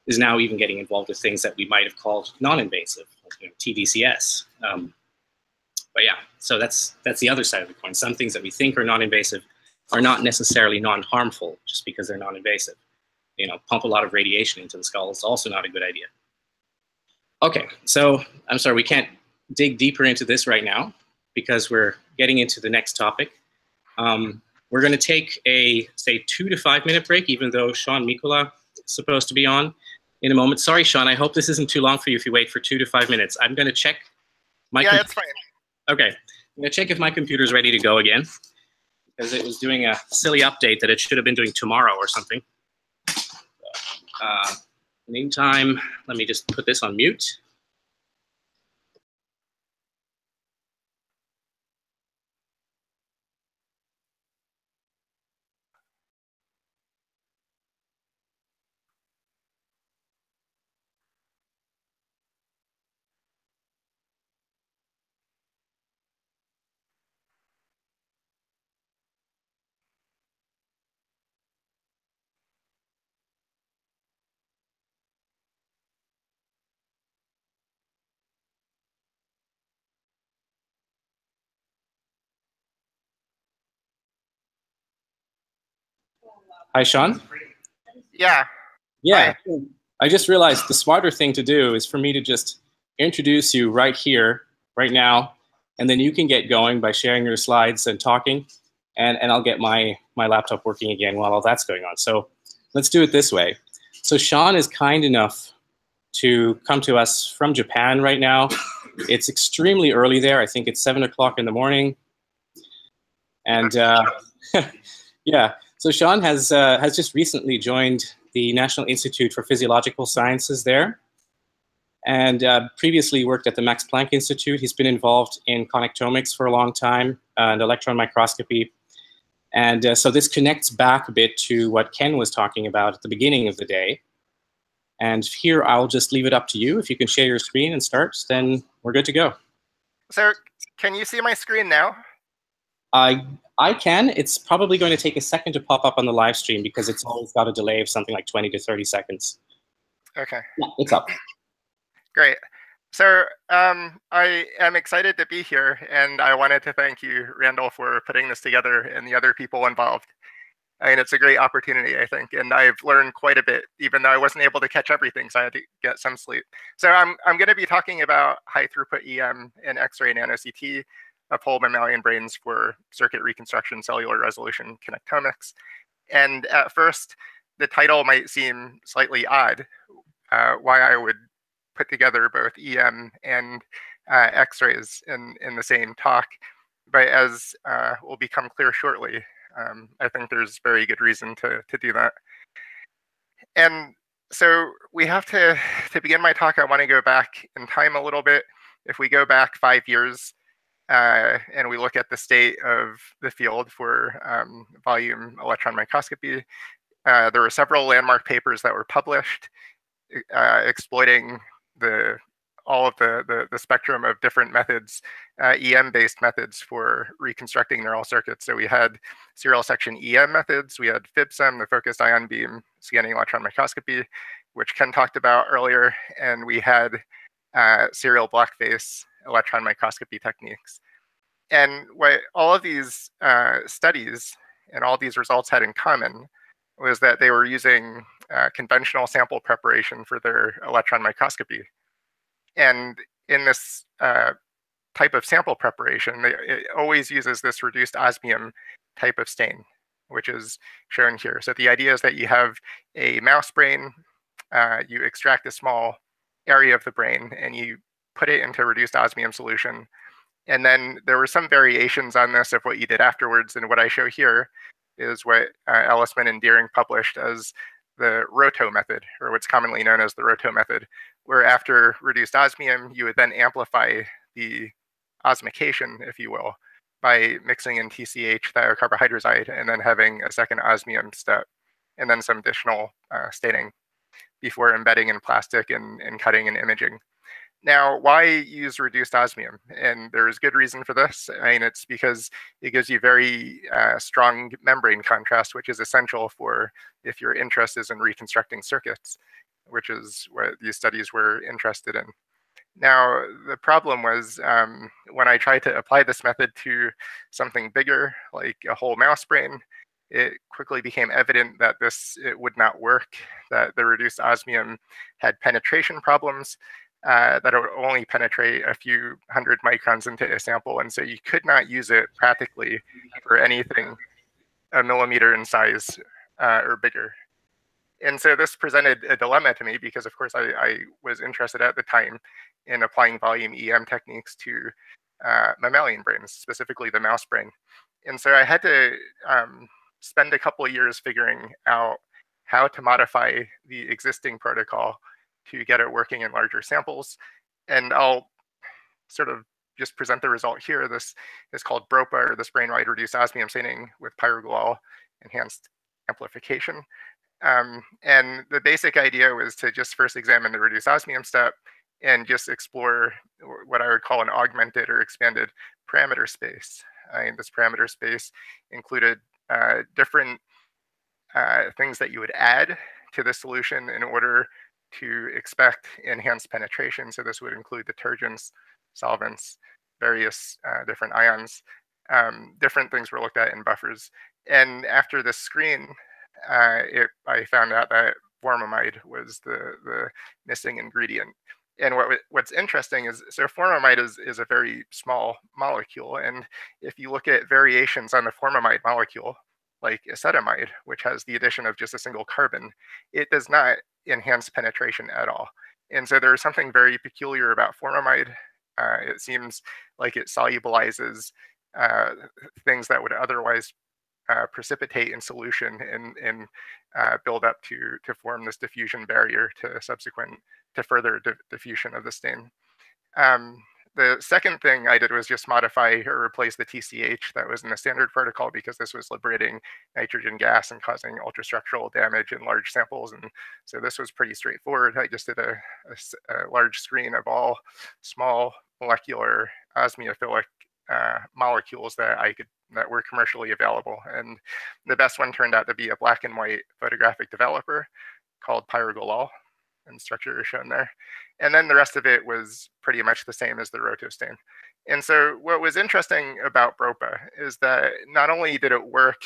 is now even getting involved with things that we might have called non-invasive, TDCS. But yeah, so that's the other side of the coin. Some things that we think are non-invasive are not necessarily non-harmful just because they're non-invasive. Pump a lot of radiation into the skull is also not a good idea. Okay, so I'm sorry, we can't dig deeper into this right now because we're getting into the next topic. We're going to take a, say, 2 to 5 minute break, even though Sean Mikola is supposed to be on in a moment. Sorry, Sean, I hope this isn't too long for you if you wait for 2 to 5 minutes. I'm going to check my Yeah, it's fine. Okay, I'm going to check if my computer's ready to go again, because it was doing a silly update that it should have been doing tomorrow or something. Meantime, let me just put this on mute. Hi, Sean. Yeah. Yeah. Hi. I just realized the smarter thing to do is for me to just introduce you right here, right now, and then you can get going by sharing your slides and talking, and I'll get my laptop working again while all that's going on. So let's do it this way. So Sean is kind enough to come to us from Japan right now. It's extremely early there. I think it's 7 o'clock in the morning. And yeah. So Sean has just recently joined the National Institute for Physiological Sciences there, and previously worked at the Max Planck Institute. He's been involved in connectomics for a long time and electron microscopy. And so this connects back a bit to what Ken was talking about at the beginning of the day. And here I'll just leave it up to you. If you can share your screen and start, then we're good to go. So can you see my screen now? I can. It's probably going to take a second to pop up on the live stream because it's always got a delay of something like 20 to 30 seconds. Okay. Yeah, it's up. Great. So I am excited to be here, and I wanted to thank you, Randal, for putting this together and the other people involved. I mean, it's a great opportunity, I think, and I've learned quite a bit, even though I wasn't able to catch everything, so I had to get some sleep. So I'm going to be talking about high throughput EM and X-ray nano-CT of whole mammalian brains for circuit reconstruction, cellular resolution connectomics. And at first, the title might seem slightly odd, why I would put together both EM and X-rays in the same talk. But as will become clear shortly, I think there's very good reason to do that. And so we have to begin my talk, I want to go back in time a little bit. If we go back 5 years and we look at the state of the field for volume electron microscopy, there were several landmark papers that were published exploiting all of the spectrum of different methods, EM-based methods for reconstructing neural circuits. So we had serial section EM methods, we had FIBSEM, the focused ion beam scanning electron microscopy, which Ken talked about earlier, and we had serial blockface electron microscopy techniques. And what all of these studies and all these results had in common was that they were using conventional sample preparation for their electron microscopy. And in this type of sample preparation, it always uses this reduced osmium type of stain, which is shown here. So the idea is that you have a mouse brain, you extract a small area of the brain, and you put it into reduced osmium solution. And then there were some variations on this of what you did afterwards. And what I show here is what Ellisman and Deering published as the roto method, or what's commonly known as the roto method, where after reduced osmium, you would then amplify the osmication, if you will, by mixing in TCH, thiocarbohydrazide, and then having a second osmium step, and then some additional staining before embedding in plastic and cutting and imaging. Now, why use reduced osmium? And there is good reason for this. I mean, it's because it gives you very strong membrane contrast, which is essential for if your interest is in reconstructing circuits, which is what these studies were interested in. Now, the problem was when I tried to apply this method to something bigger, like a whole mouse brain, it quickly became evident that it would not work, that the reduced osmium had penetration problems, that it would only penetrate a few hundred microns into a sample. And so you could not use it practically for anything a millimeter in size or bigger. And so this presented a dilemma to me because, of course, I was interested at the time in applying volume EM techniques to mammalian brains, specifically the mouse brain. And so I had to spend a couple of years figuring out how to modify the existing protocol to get it working in larger samples. And I'll sort of just present the result here. This is called BROPA, or this brain-wide reduced osmium staining with pyrogluol enhanced amplification. And the basic idea was to just first examine the reduced osmium step and just explore what I would call an augmented or expanded parameter space. And this parameter space included different things that you would add to the solution in order to expect enhanced penetration. So this would include detergents, solvents, various different ions. Different things were looked at in buffers. And after this screen, I found out that formamide was the missing ingredient. And what's interesting is, so formamide is a very small molecule. And if you look at variations on the formamide molecule, like acetamide, which has the addition of just a single carbon, it does not enhance penetration at all. And so there's something very peculiar about formamide. It seems like it solubilizes things that would otherwise precipitate in solution and build up to form this diffusion barrier to further diffusion of the stain. The second thing I did was just modify or replace the TCH that was in the standard protocol because this was liberating nitrogen gas and causing ultrastructural damage in large samples. And so this was pretty straightforward. I just did a large screen of all small molecular osmophilic molecules that were commercially available. And the best one turned out to be a black and white photographic developer called pyrogolol, and structure is shown there. And then the rest of it was pretty much the same as the rotostain. And so what was interesting about BROPA is that not only did it work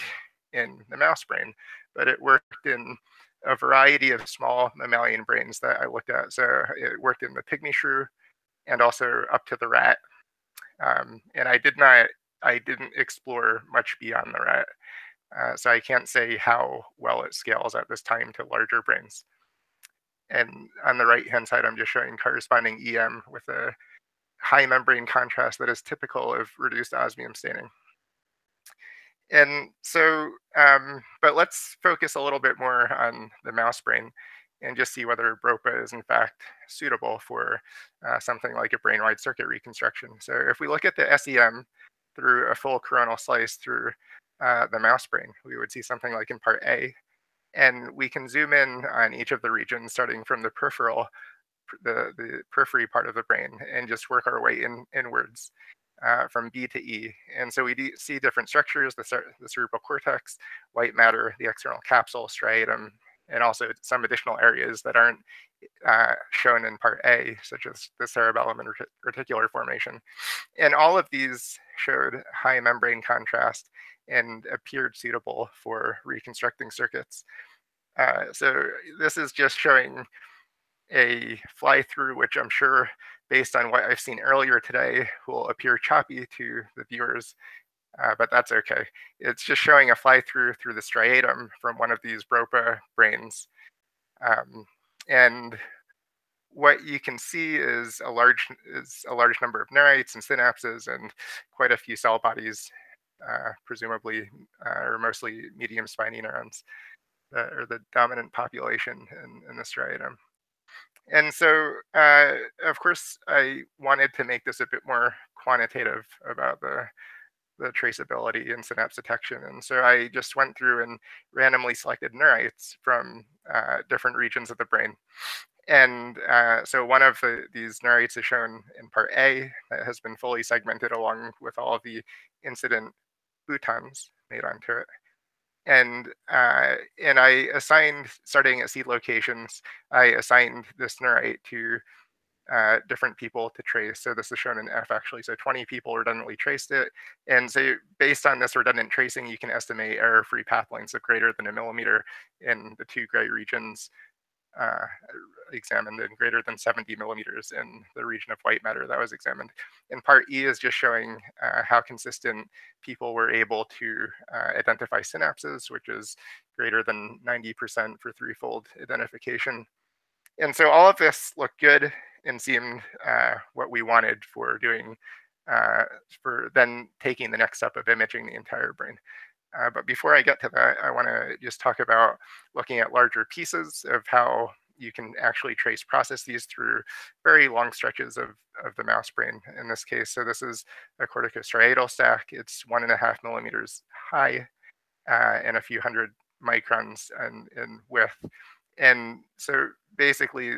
in the mouse brain, but it worked in a variety of small mammalian brains that I looked at. So it worked in the pygmy shrew and also up to the rat. And I didn't explore much beyond the rat. So I can't say how well it scales at this time to larger brains. And on the right-hand side, I'm just showing corresponding EM with a high membrane contrast that is typical of reduced osmium staining. And so, but let's focus a little bit more on the mouse brain and just see whether BROPA is in fact suitable for something like a brain-wide circuit reconstruction. So if we look at the SEM through a full coronal slice through the mouse brain, we would see something like in part A. And we can zoom in on each of the regions, starting from the peripheral, the periphery part of the brain, and just work our way inwards from B to E. And so we see different structures, the cerebral cortex, white matter, the external capsule, striatum, and also some additional areas that aren't shown in part A, such as the cerebellum and reticular formation. And all of these showed high membrane contrast and appeared suitable for reconstructing circuits. So this is just showing a fly through, which I'm sure, based on what I've seen earlier today, will appear choppy to the viewers, but that's okay. It's just showing a fly through the striatum from one of these BROPA brains. And what you can see is a large number of neurites and synapses and quite a few cell bodies, presumably or mostly medium spiny neurons that are the dominant population in the striatum. And so, of course, I wanted to make this a bit more quantitative about the traceability and synapse detection. And so I just went through and randomly selected neurites from different regions of the brain. And so one of these neurites is shown in part A that has been fully segmented along with all of the incident boutons made onto it. And I assigned, starting at seed locations, I assigned this neurite to different people to trace. So this is shown in F actually. So 20 people redundantly traced it. And so based on this redundant tracing, you can estimate error-free path lengths of greater than 1 millimeter in the 2 gray regions examined, and greater than 70 millimeters in the region of white matter that was examined. And part E is just showing how consistent people were able to identify synapses, which is greater than 90% for 3-fold identification. And so all of this looked good and seemed what we wanted for doing, for then taking the next step of imaging the entire brain. But before I get to that, I want to just talk about looking at larger pieces of how you can actually trace processes through very long stretches of the mouse brain in this case. So this is a corticostriatal stack. It's 1.5 millimeters high and a few hundred microns in width. And so basically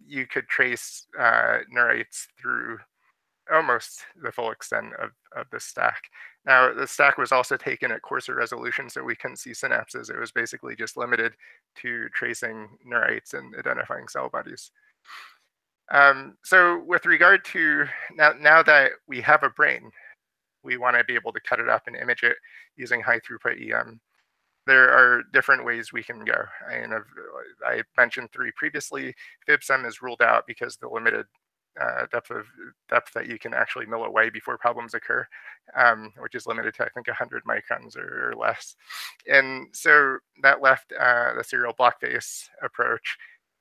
you could trace neurites through almost the full extent of the stack. Now, the stack was also taken at coarser resolution, so we couldn't see synapses. It was basically just limited to tracing neurites and identifying cell bodies. So with regard to, now that we have a brain, we want to be able to cut it up and image it using high throughput EM. There are different ways we can go. I mentioned 3 previously. FibSem is ruled out because the limited depth that you can actually mill away before problems occur, which is limited to, I think, 100 microns or less. And so that left the serial block face approach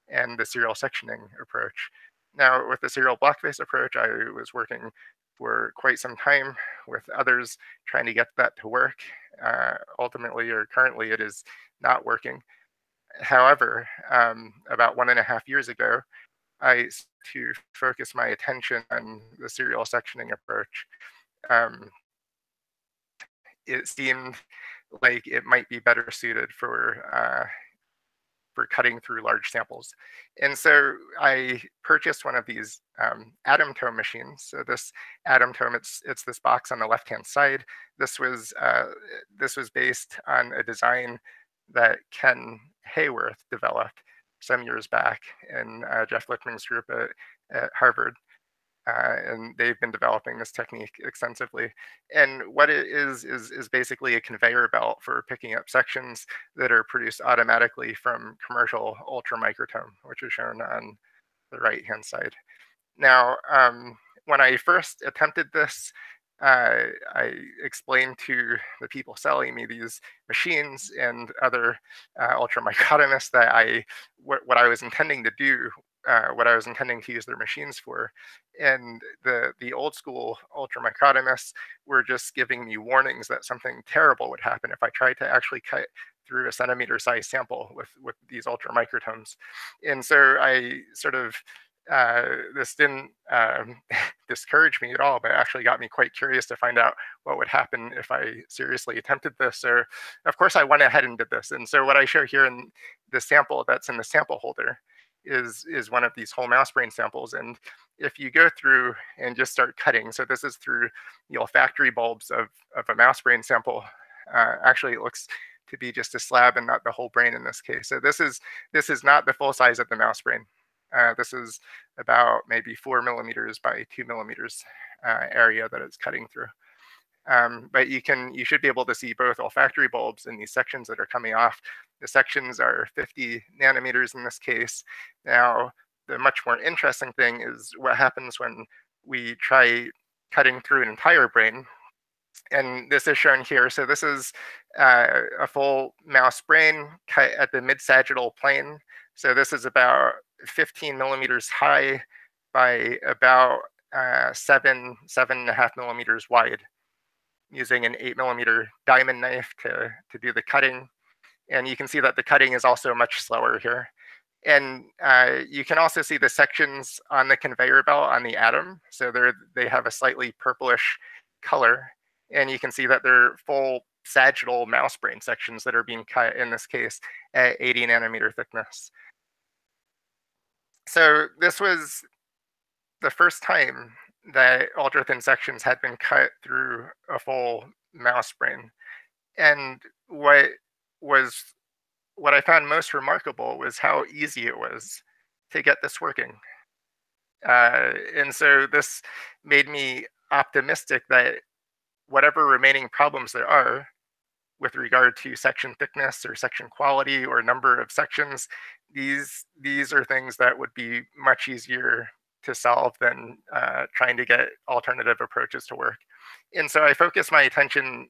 and the serial sectioning approach. Now, with the serial block face approach, I was working for quite some time with others trying to get that to work. Ultimately, or currently, it is not working. However, about 1.5 years ago, I to focus my attention on the serial sectioning approach. It seemed like it might be better suited for for cutting through large samples. And so I purchased one of these atom tome machines. So this atom tome, it's this box on the left-hand side. This was based on a design that Ken Hayworth developed some years back in Jeff Lichtman's group at Harvard. And they've been developing this technique extensively. And what it is basically a conveyor belt for picking up sections that are produced automatically from commercial ultramicrotome, which is shown on the right-hand side. Now, when I first attempted this, I explained to the people selling me these machines and other ultramicrotomists that what I was intending to do, what I was intending to use their machines for. And the old school ultramicrotomists were just giving me warnings that something terrible would happen if I tried to actually cut through a centimeter size sample with these ultramicrotomes. And so I sort of, this didn't discourage me at all, but actually got me quite curious to find out what would happen if I seriously attempted this. So of course I went ahead and did this. And so what I show here in the sample that's in the sample holder is one of these whole mouse brain samples. And if you go through and just start cutting, so this is through the olfactory bulbs of a mouse brain sample. Actually, it looks to be just a slab and not the whole brain in this case. So this is not the full size of the mouse brain. This is about maybe 4 millimeters by 2 millimeters area that it's cutting through. But you should be able to see both olfactory bulbs in these sections that are coming off. The sections are 50 nanometers in this case. Now, the much more interesting thing is what happens when we try cutting through an entire brain. And this is shown here. So this is a full mouse brain cut at the mid-sagittal plane. So this is about 15 millimeters high by about 7.5 millimeters wide, using an 8 millimeter diamond knife to do the cutting. And you can see that the cutting is also much slower here. And you can also see the sections on the conveyor belt on the atom. So they have a slightly purplish color. And you can see that they're full sagittal mouse brain sections that are being cut, in this case, at 80 nanometer thickness. So this was the first time that ultra-thin sections had been cut through a full mouse brain. And what I found most remarkable was how easy it was to get this working. And so this made me optimistic that whatever remaining problems there are with regard to section thickness or section quality or number of sections, these are things that would be much easier to solve than trying to get alternative approaches to work. And so I focused my attention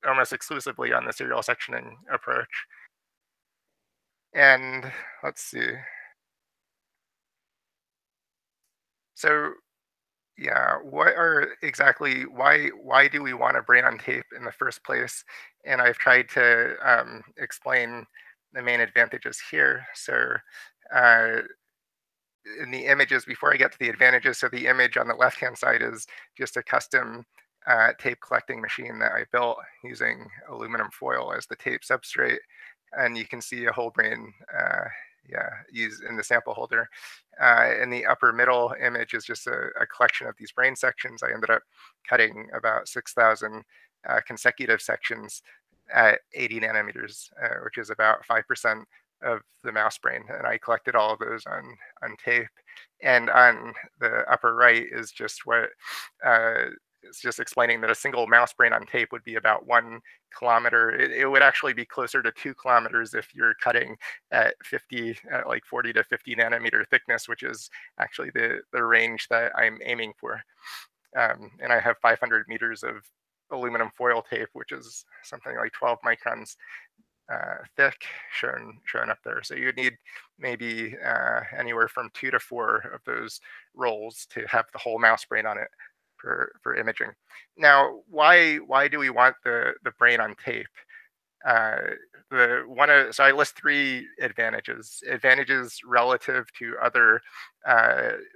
almost exclusively on the serial sectioning approach. And let's see. So yeah, what are exactly, why do we want a brain on tape in the first place? And I've tried to explain the main advantages here. So in the images, before I get to the advantages, so the image on the left-hand side is just a custom tape collecting machine that I built using aluminum foil as the tape substrate. And you can see a whole brain used in the sample holder. In the upper middle image is just a collection of these brain sections. I ended up cutting about 6,000 consecutive sections at 80 nanometers, which is about 5% of the mouse brain. And I collected all of those on tape. And on the upper right is just what it's just explaining that a single mouse brain on tape would be about 1 kilometer. It would actually be closer to 2 kilometers if you're cutting at like 40 to 50 nanometer thickness, which is actually the range that I'm aiming for. And I have 500 meters of aluminum foil tape, which is something like 12 microns thick, shown up there. So you'd need maybe anywhere from 2 to 4 of those rolls to have the whole mouse brain on it for imaging. Now, why do we want the brain on tape? So I list 3 advantages. Advantages relative to other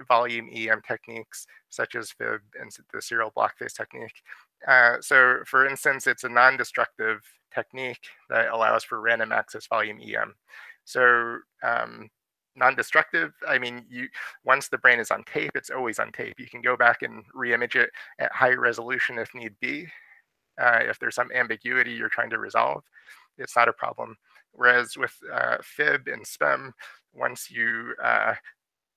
volume EM techniques, such as FIB and the serial block phase technique. So for instance, it's a non-destructive technique that allows for random access volume EM. So non-destructive, I mean, once the brain is on tape, it's always on tape. You can go back and re-image it at high resolution if need be. If there's some ambiguity you're trying to resolve, it's not a problem. Whereas with FIB and SPEM, once you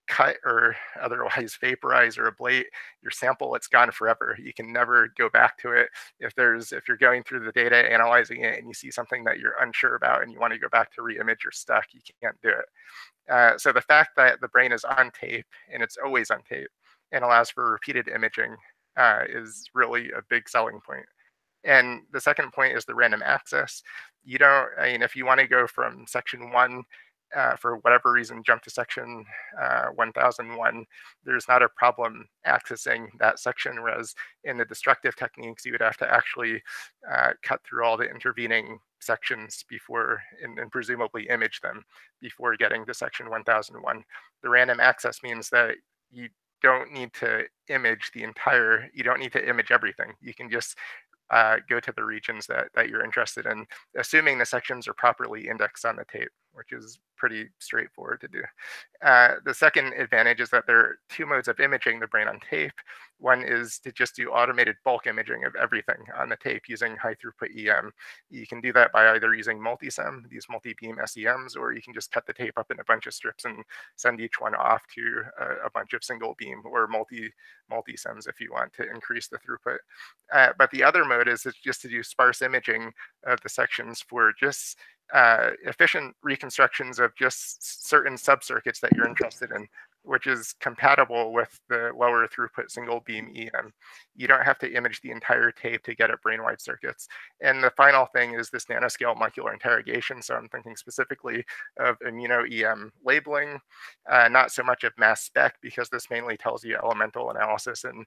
cut or otherwise vaporize or ablate your sample, it's gone forever. You can never go back to it. If you're going through the data, analyzing it, and you see something that you're unsure about and you want to go back to re-image your stuff, you can't do it. So the fact that the brain is on tape and it's always on tape and allows for repeated imaging is really a big selling point. And the second point is the random access. If you want to go from section 1, for whatever reason, jump to section 1001, there's not a problem accessing that section, whereas in the destructive techniques, you would have to actually cut through all the intervening sections before, and presumably image them before getting to section 1001. The random access means that you don't need to image you don't need to image everything. You can just go to the regions that you're interested in, assuming the sections are properly indexed on the tape, which is pretty straightforward to do. The second advantage is that there are two modes of imaging the brain on tape. One is to just do automated bulk imaging of everything on the tape using high throughput EM. You can do that by either using multi-SEM, these multi-beam SEMs, or you can just cut the tape up in a bunch of strips and send each one off to a bunch of single beam or multi-SEMs if you want to increase the throughput. But the other mode is just to do sparse imaging of the sections for just efficient reconstructions of just certain subcircuits that you're interested in, which is compatible with the lower throughput single beam EM. You don't have to image the entire tape to get at brain-wide circuits. And the final thing is this nanoscale molecular interrogation. So I'm thinking specifically of immuno-EM labeling, not so much of mass spec, because this mainly tells you elemental analysis and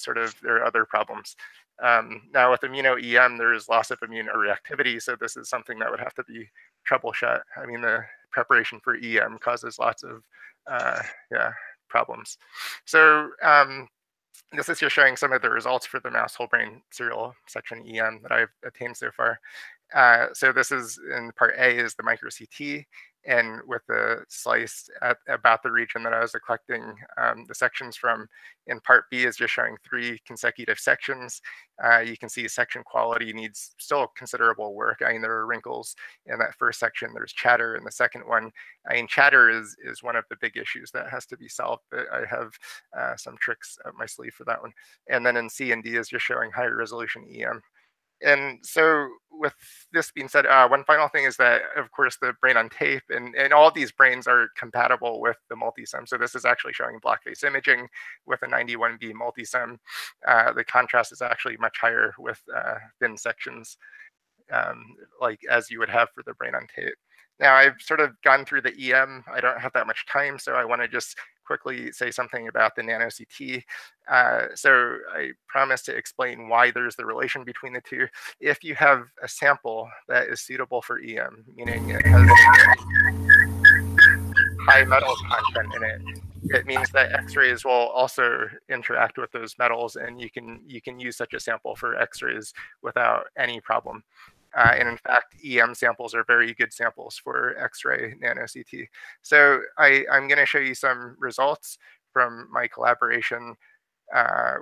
there are other problems. Now with immuno-EM, there is loss of immune reactivity. So this is something that would have to be troubleshot. I mean, the preparation for EM causes lots of problems. So this is just showing some of the results for the mouse whole brain serial section EM that I've attained so far. So this is in part A is the micro CT, and with the slice at about the region that I was collecting the sections from. In part B is just showing 3 consecutive sections. You can see section quality needs still considerable work. I mean, there are wrinkles in that first section. There's chatter in the second one. I mean, chatter is one of the big issues that has to be solved, but I have some tricks up my sleeve for that one. And then in C and D is just showing higher resolution EM. And so with this being said, one final thing is that, of course, the brain on tape and all of these brains are compatible with the multi-SEM. So this is actually showing block face imaging with a 91B multi-SEM. The contrast is actually much higher with thin sections, like as you would have for the brain on tape. Now, I've sort of gone through the EM. I don't have that much time, so I want to just quickly say something about the nano CT. So I promised to explain why there's the relation between the two. If you have a sample that is suitable for EM, meaning it has high metals content in it, it means that X-rays will also interact with those metals, and you can use such a sample for X-rays without any problem. And in fact, EM samples are very good samples for X-ray nano CT. So I'm going to show you some results from my collaboration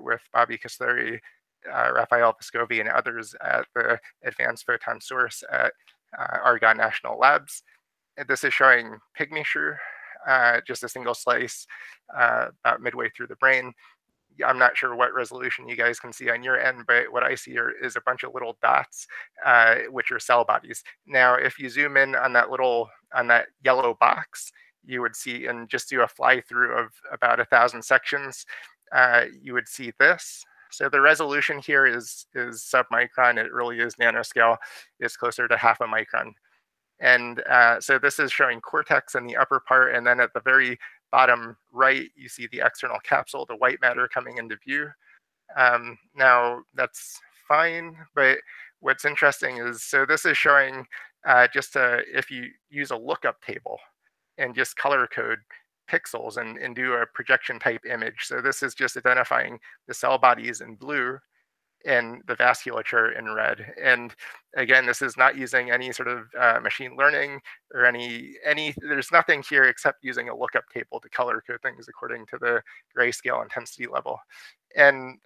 with Bobby Kastleri, Raphael Vescovi, and others at the Advanced Photon Source at Argonne National Labs. And this is showing pygmy shrew, just a single slice about midway through the brain. I'm not sure what resolution you guys can see on your end, but what I see is a bunch of little dots, which are cell bodies. Now, if you zoom in on that yellow box, you would see, and just do a fly through of about 1,000 sections, you would see this. So the resolution here is submicron. It really is nanoscale. It's closer to half a micron. And so this is showing cortex in the upper part, and then at the very bottom right, you see the external capsule, the white matter coming into view. Now, that's fine, but what's interesting is, so this is showing if you use a lookup table and just color code pixels and do a projection type image. So this is just identifying the cell bodies in blue. and the vasculature in red. And again, this is not using any sort of machine learning or there's nothing here except using a lookup table to color code things according to the grayscale intensity level. And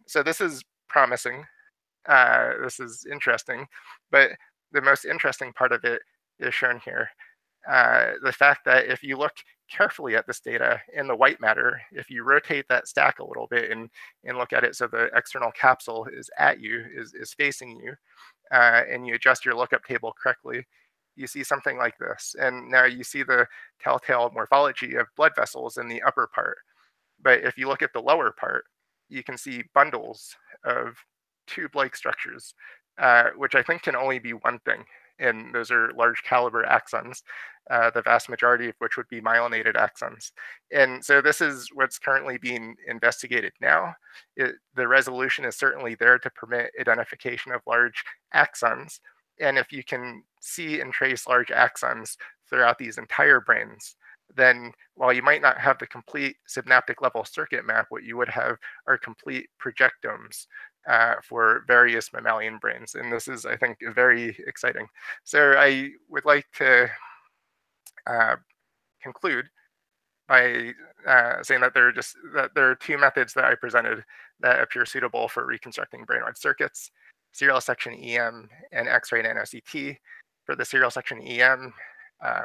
so this is promising. This is interesting, but the most interesting part of it is shown here. The fact that if you look carefully at this data in the white matter, if you rotate that stack a little bit and look at it so the external capsule is at you, is facing you, and you adjust your lookup table correctly, you see something like this. And now you see the telltale morphology of blood vessels in the upper part. But if you look at the lower part, you can see bundles of tube-like structures, which I think can only be one thing. And those are large caliber axons, the vast majority of which would be myelinated axons. And so this is what's currently being investigated now. The resolution is certainly there to permit identification of large axons. And if you can see and trace large axons throughout these entire brains, then while you might not have the complete synaptic level circuit map, what you would have are complete projectomes for various mammalian brains. And this is, I think, very exciting. So I would like to conclude by saying that there are two methods that I presented that appear suitable for reconstructing brain-wide circuits: serial section EM and X-ray nano-CT. For the serial section EM,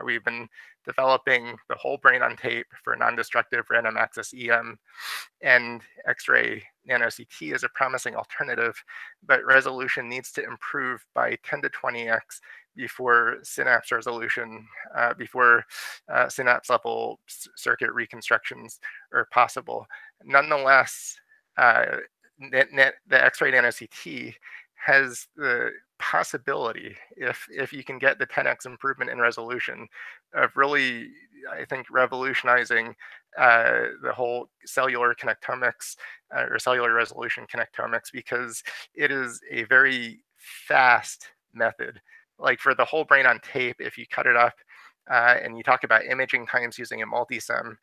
we've been developing the whole brain on tape for non-destructive random access EM, and X-ray nano-CT is a promising alternative, but resolution needs to improve by 10 to 20x before synapse resolution, before synapse level circuit reconstructions are possible. Nonetheless, the X-ray nano-CT has the possibility, if you can get the 10x improvement in resolution, of really, I think, revolutionizing the whole cellular connectomics or cellular resolution connectomics, because it is a very fast method. Like for the whole brain on tape, if you cut it up and you talk about imaging times using a multisem,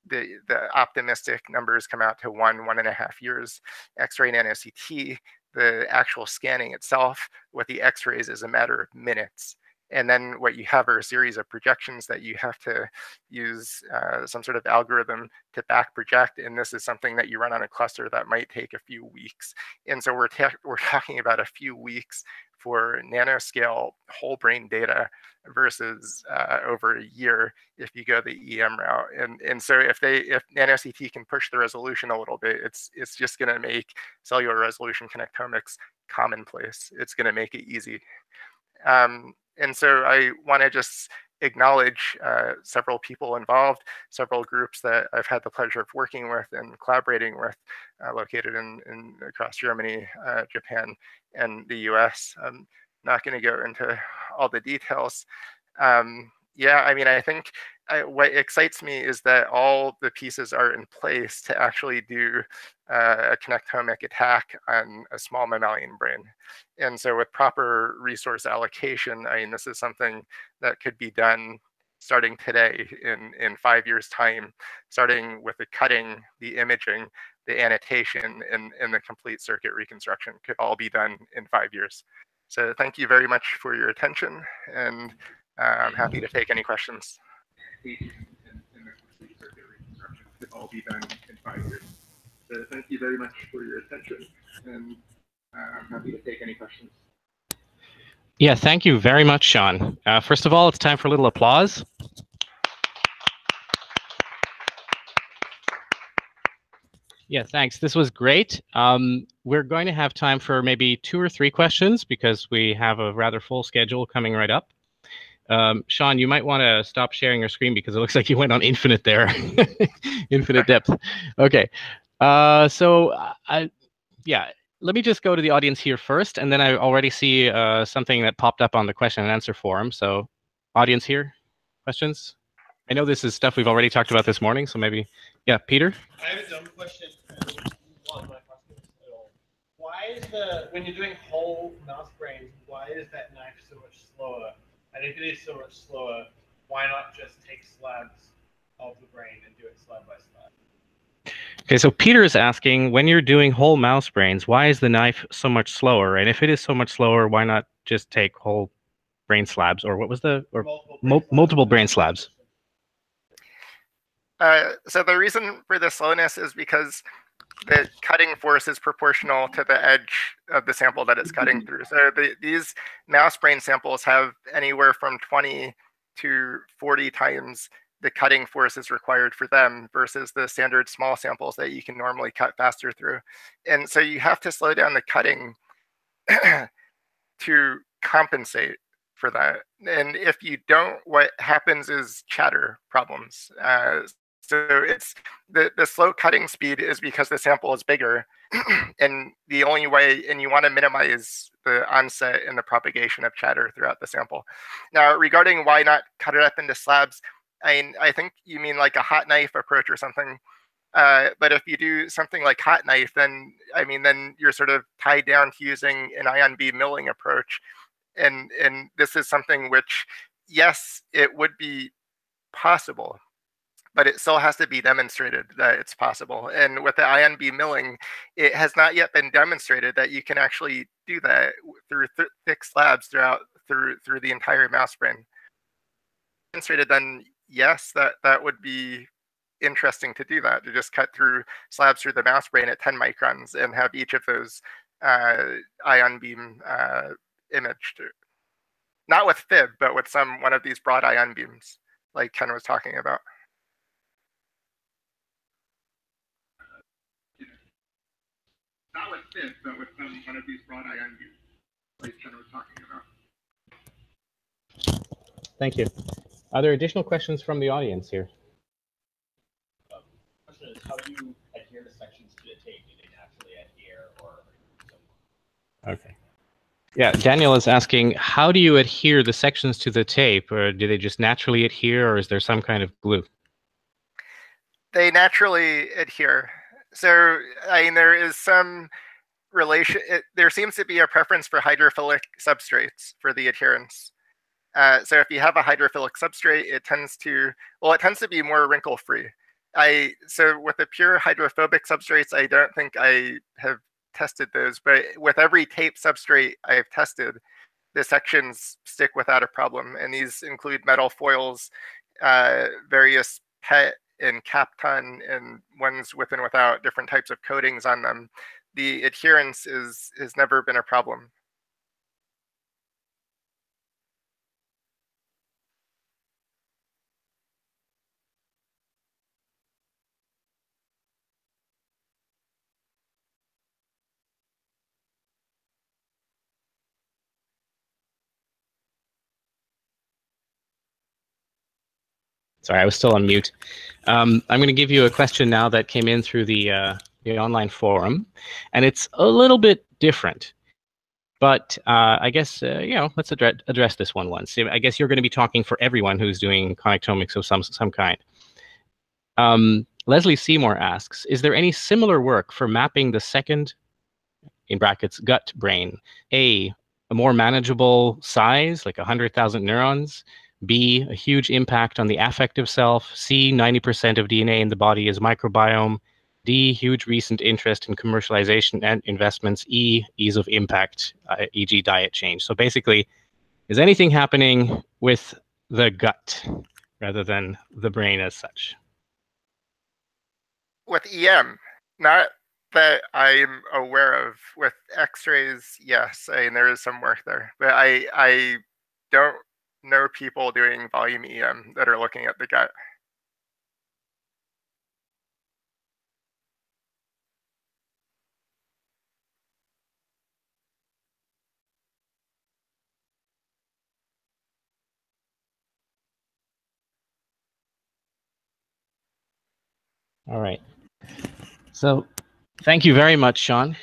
the optimistic numbers come out to 1.5 years. X-ray nano-CT, the actual scanning itself with the X-rays is a matter of minutes. And then what you have are a series of projections that you have to use some sort of algorithm to back project. And this is something that you run on a cluster that might take a few weeks. And so we're talking about a few weeks for nanoscale whole brain data versus over a year if you go the EM route. And so if nano-CT can push the resolution a little bit, it's just going to make cellular resolution connectomics commonplace. It's going to make it easy. And so I want to just acknowledge several people involved, several groups that I've had the pleasure of working with and collaborating with, located in across Germany, Japan, and the US. I'm not going to go into all the details. Yeah, I mean, I think what excites me is that all the pieces are in place to actually do a connectomic attack on a small mammalian brain. And so with proper resource allocation, I mean, this is something that could be done starting today in 5 years' time, starting with the cutting, the imaging, the annotation, and the complete circuit reconstruction could all be done in 5 years. So thank you very much for your attention, and I'm happy to take any questions. And the complete circuit reconstruction could all be done in 5 years. So thank you very much for your attention, and I'm happy to take any questions. Yeah, thank you very much, Sean. First of all, it's time for a little applause. Yeah, thanks. This was great. We're going to have time for maybe 2 or 3 questions because we have a rather full schedule coming right up. Sean, you might want to stop sharing your screen because it looks like you went on infinite there. Infinite depth. Okay. Yeah, let me just go to the audience here first, and then I already see something that popped up on the question and answer forum. So audience here, questions? I know this is stuff we've already talked about this morning, so maybe, yeah, Peter? I have a dumb question. Why is when you're doing whole mouse brains, why is that knife so much slower? And if it is so much slower, why not just take slabs of the brain and do it slab by slab? Okay, so Peter is asking, when you're doing whole mouse brains, why is the knife so much slower? And if it is so much slower, why not just take whole brain slabs, or what was the, or multiple brain slabs? So the reason for the slowness is because the cutting force is proportional to the edge of the sample that it's cutting through. So these mouse brain samples have anywhere from 20 to 40 times the cutting force is required for them versus the standard small samples that you can normally cut faster through. And so you have to slow down the cutting to compensate for that. And if you don't, what happens is chatter problems. So it's the slow cutting speed is because the sample is bigger, and the only way, and you want to minimize the onset and the propagation of chatter throughout the sample. Now, regarding why not cut it up into slabs, I think you mean like a hot knife approach or something. But if you do something like hot knife, then then you're sort of tied down to using an ion beam milling approach, and this is something which, yes, it would be possible, but it still has to be demonstrated that it's possible. And with the ion beam milling, it has not yet been demonstrated that you can actually do that through thick slabs through the entire mouse brain. Demonstrated, then yes, that would be interesting to do that, to just cut through slabs through the mouse brain at 10 microns and have each of those ion beam imaged. Not with FIB, but with one of these broad ion beams, like Ken was talking about. Not with FIB, but with one of these broad ion beams, like Ken was talking about. Thank you. Are there additional questions from the audience here? Question is, how do you adhere to sections to the tape? Do they naturally adhere, or? Okay. Yeah, Daniel is asking, how do you adhere the sections to the tape? Or do they just naturally adhere, or is there some kind of glue? They naturally adhere. So, there is some relation. There seems to be a preference for hydrophilic substrates for the adherence. So if you have a hydrophilic substrate, it tends to be more wrinkle-free. So with the pure hydrophobic substrates, I don't think I have tested those, but with every tape substrate I've tested, the sections stick without a problem. And these include metal foils, various PET and Kapton, and ones with and without different types of coatings on them. The adherence has never been a problem. Sorry, I was still on mute. I'm going to give you a question now that came in through the online forum, and it's a little bit different. But I guess, let's address this one once. I guess you're going to be talking for everyone who's doing connectomics of some kind. Leslie Seymour asks, is there any similar work for mapping the second, in brackets, gut brain? A more manageable size, like 100,000 neurons. B, a huge impact on the affective self. C, 90% of DNA in the body is microbiome. D, huge recent interest in commercialization and investments. E, ease of impact, e.g. diet change. So basically, is anything happening with the gut rather than the brain as such? With EM, not that I'm aware of. With X-rays, yes, there is some work there, but I don't know people doing volume EM that are looking at the gut. All right. So thank you very much, Sean.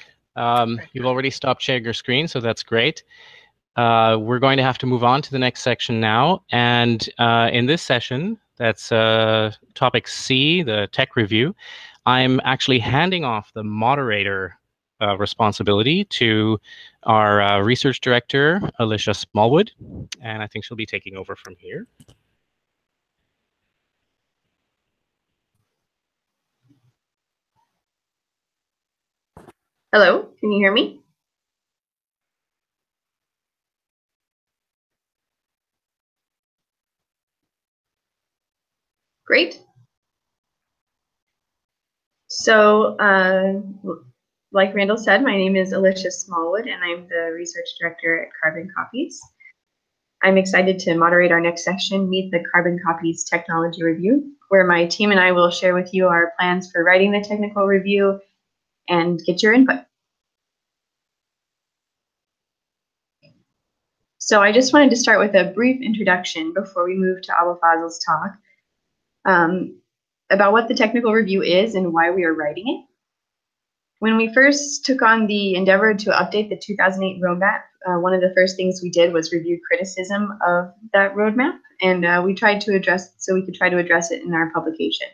You've already stopped sharing your screen, so that's great. We're going to have to move on to the next section now. And in this session, that's topic C, the tech review, I'm actually handing off the moderator responsibility to our research director, Alicia Smallwood. And I think she'll be taking over from here. Hello, can you hear me? Great. So, like Randall said, my name is Alicia Smallwood, and I'm the research director at Carboncopies. I'm excited to moderate our next session, Meet the Carboncopies Technology Review, where my team and I will share with you our plans for writing the technical review and get your input. So I just wanted to start with a brief introduction before we move to Abul Fazl's talk about what the technical review is and why we are writing it. When we first took on the endeavor to update the 2008 roadmap, one of the first things we did was review criticism of that roadmap, and we tried to address it so we could try to address it in our publication.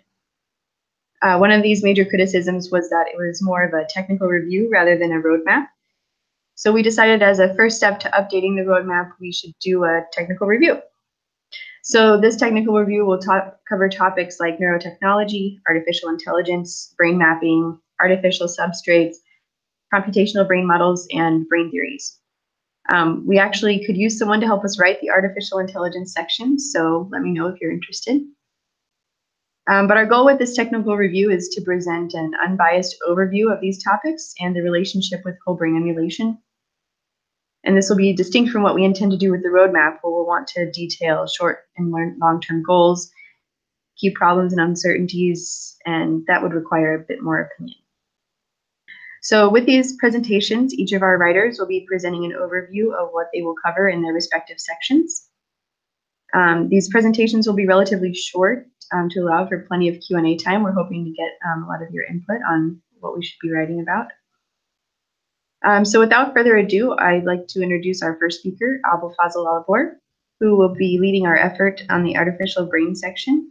One of these major criticisms was that it was more of a technical review rather than a roadmap. So we decided as a first step to updating the roadmap, we should do a technical review. So this technical review will cover topics like neurotechnology, artificial intelligence, brain mapping, artificial substrates, computational brain models, and brain theories. We actually could use someone to help us write the artificial intelligence section, so let me know if you're interested. But our goal with this technical review is to present an unbiased overview of these topics and the relationship with whole brain emulation. And this will be distinct from what we intend to do with the roadmap, where we'll want to detail short and long-term goals, key problems and uncertainties, and that would require a bit more opinion. So with these presentations, each of our writers will be presenting an overview of what they will cover in their respective sections. These presentations will be relatively short to allow for plenty of Q&A time. We're hoping to get a lot of your input on what we should be writing about. So without further ado, I'd like to introduce our first speaker, Abul Fazl Al-Abor, who will be leading our effort on the artificial brain section.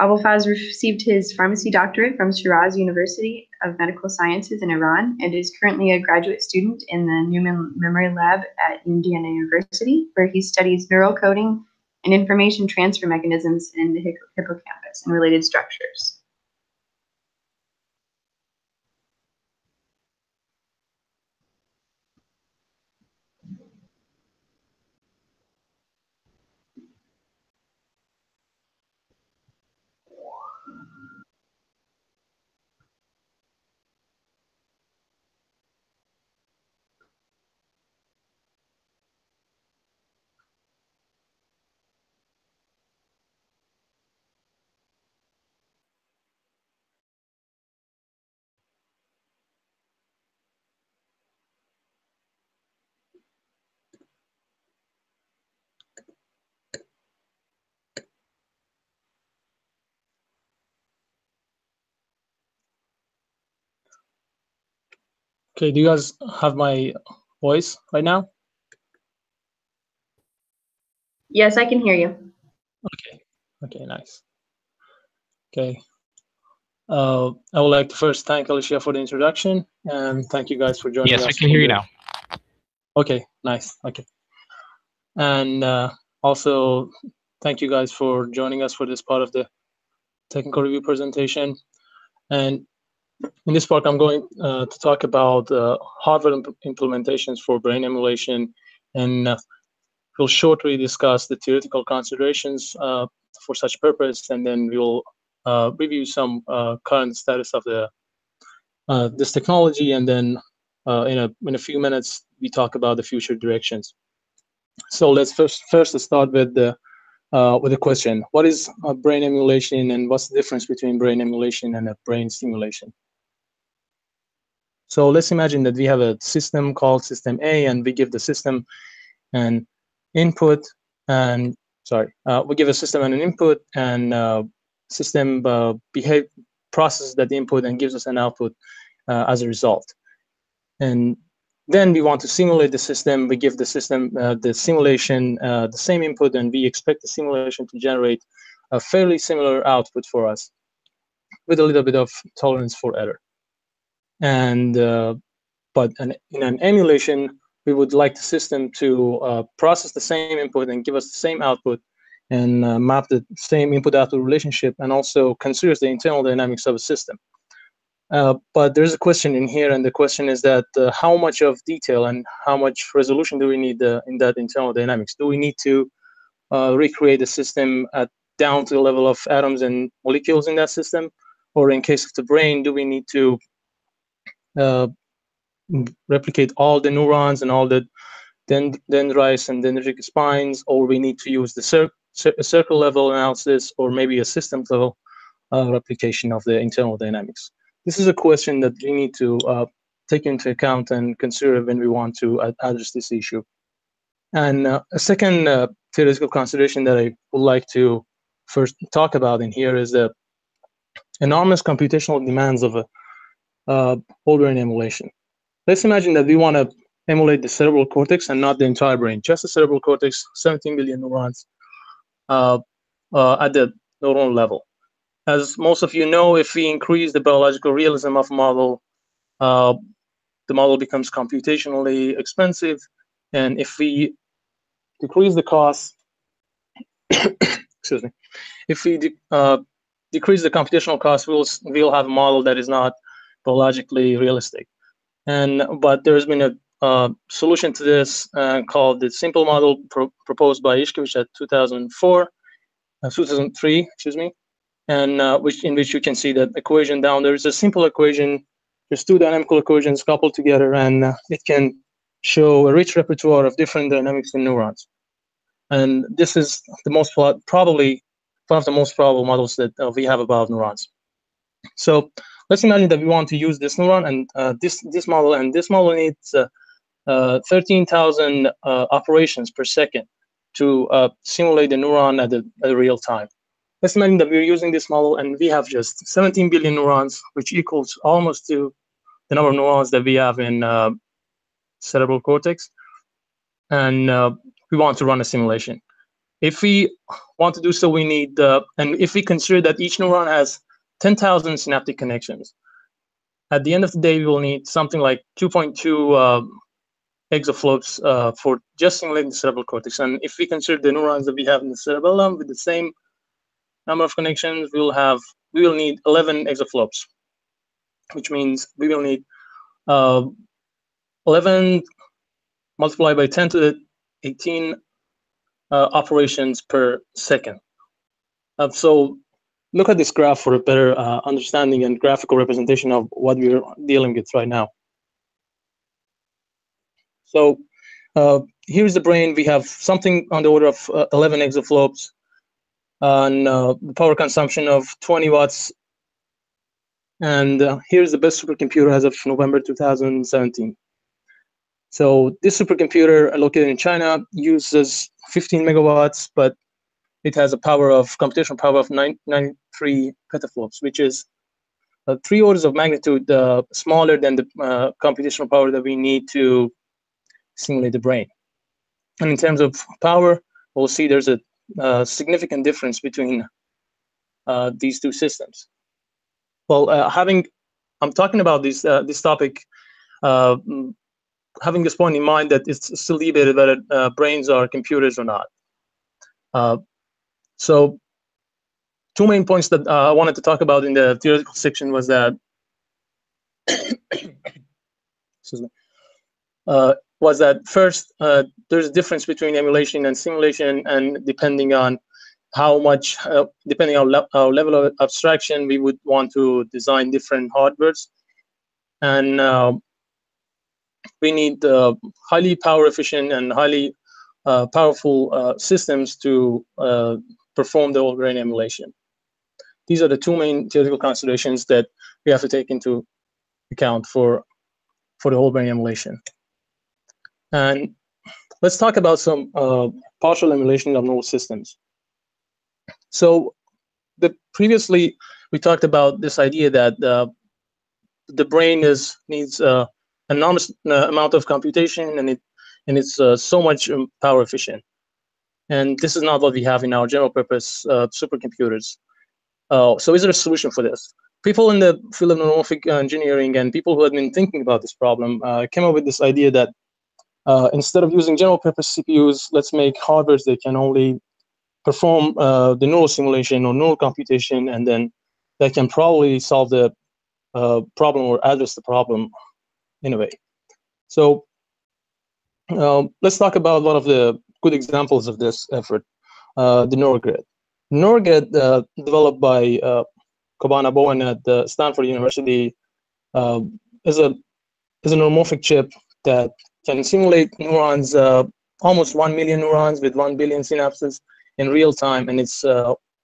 Abul Fazl received his pharmacy doctorate from Shiraz University of Medical Sciences in Iran and is currently a graduate student in the Newman Memory Lab at Indiana University, where he studies neural coding and information transfer mechanisms in the hippocampus and related structures. Okay, do you guys have my voice right now? Yes, I can hear you. Okay, nice. Okay. I would like to first thank Alicia for the introduction, and thank you guys for joining us. Yes, we can hear you now. Okay, nice. Okay. And also, thank you guys for joining us for this part of the technical review presentation. And in this part, I'm going to talk about hardware implementations for brain emulation, and we'll shortly discuss the theoretical considerations for such purpose, and then we'll review some current status of the this technology, and then in a few minutes we talk about the future directions. So let's first start with the question: what is brain emulation, and what's the difference between brain emulation and a brain simulation? So let's imagine that we have a system called System A, and we give the system an input, and we give a system an input, and system processes that input and gives us an output as a result. And then we want to simulate the system. We give the system the simulation the same input, and we expect the simulation to generate a fairly similar output for us with a little bit of tolerance for error. And but in an emulation, we would like the system to process the same input and give us the same output, and map the same input-output relationship, and also considers the internal dynamics of a system. But there's a question in here, and the question is that how much of detail and how much resolution do we need in that internal dynamics? Do we need to recreate the system down to the level of atoms and molecules in that system? Or in case of the brain, do we need to replicate all the neurons and all the dendrites and dendritic spines, or we need to use the circle level analysis, or maybe a systems level replication of the internal dynamics? This is a question that we need to take into account and consider when we want to address this issue. And a second theoretical consideration that I would like to first talk about in here is the enormous computational demands of a whole brain emulation. Let's imagine that we want to emulate the cerebral cortex and not the entire brain, just the cerebral cortex, 17 billion neurons at the neuronal level. As most of you know, if we increase the biological realism of a model, the model becomes computationally expensive. And if we decrease the cost, excuse me, if we decrease the computational cost, we'll have a model that is not biologically realistic. But there's been a solution to this called the simple model proposed by Ishkevich at 2003, excuse me, and in which you can see that equation down. There's a simple equation. There's two dynamical equations coupled together, and it can show a rich repertoire of different dynamics in neurons. And this is the most probably one of the most probable models that we have about neurons. So let's imagine that we want to use this neuron and this model, and this model needs 13,000 operations per second to simulate the neuron at the real time. Let's imagine that we're using this model and we have just 17 billion neurons, which equals almost to the number of neurons that we have in cerebral cortex. And we want to run a simulation. If we want to do so, we need, and if we consider that each neuron has 10,000 synaptic connections, at the end of the day, we will need something like 2.2 exaflops for just simulating the cerebral cortex. And if we consider the neurons that we have in the cerebellum with the same number of connections, we will need 11 exaflops, which means we will need 11 multiplied by 10 to the 18 operations per second. So look at this graph for a better understanding and graphical representation of what we're dealing with right now. So here's the brain. We have something on the order of 11 exaflops and the power consumption of 20 watts. And here's the best supercomputer as of November 2017. So this supercomputer located in China uses 15 megawatts, but it has a computational power of 93 petaflops, which is 3 orders of magnitude smaller than the computational power that we need to simulate the brain. And in terms of power, we'll see there's a significant difference between these two systems. Well, I'm talking about this topic, having this point in mind that it's still debated whether brains are computers or not. So two main points that I wanted to talk about in the theoretical section was that excuse me, first, there's a difference between emulation and simulation, and depending on how much, depending on our level of abstraction, we would want to design different hardwares. And we need highly power efficient and highly powerful systems to perform the whole brain emulation. These are the two main theoretical considerations that we have to take into account for the whole brain emulation. And let's talk about some partial emulation of neural systems. So previously we talked about this idea that the brain needs an enormous amount of computation, and it's so much power efficient. And this is not what we have in our general purpose supercomputers. So is there a solution for this? People in the field of neuromorphic engineering and people who had been thinking about this problem came up with this idea that instead of using general purpose CPUs, let's make hardware that can only perform the neural simulation or neural computation, and then that can probably solve the problem or address the problem in a way. So let's talk about one of the good examples of this effort, the NeuralGrid. NeuralGrid, developed by Koene at Stanford University, is a neuromorphic chip that can simulate neurons, almost 1 million neurons with 1 billion synapses in real time, and it's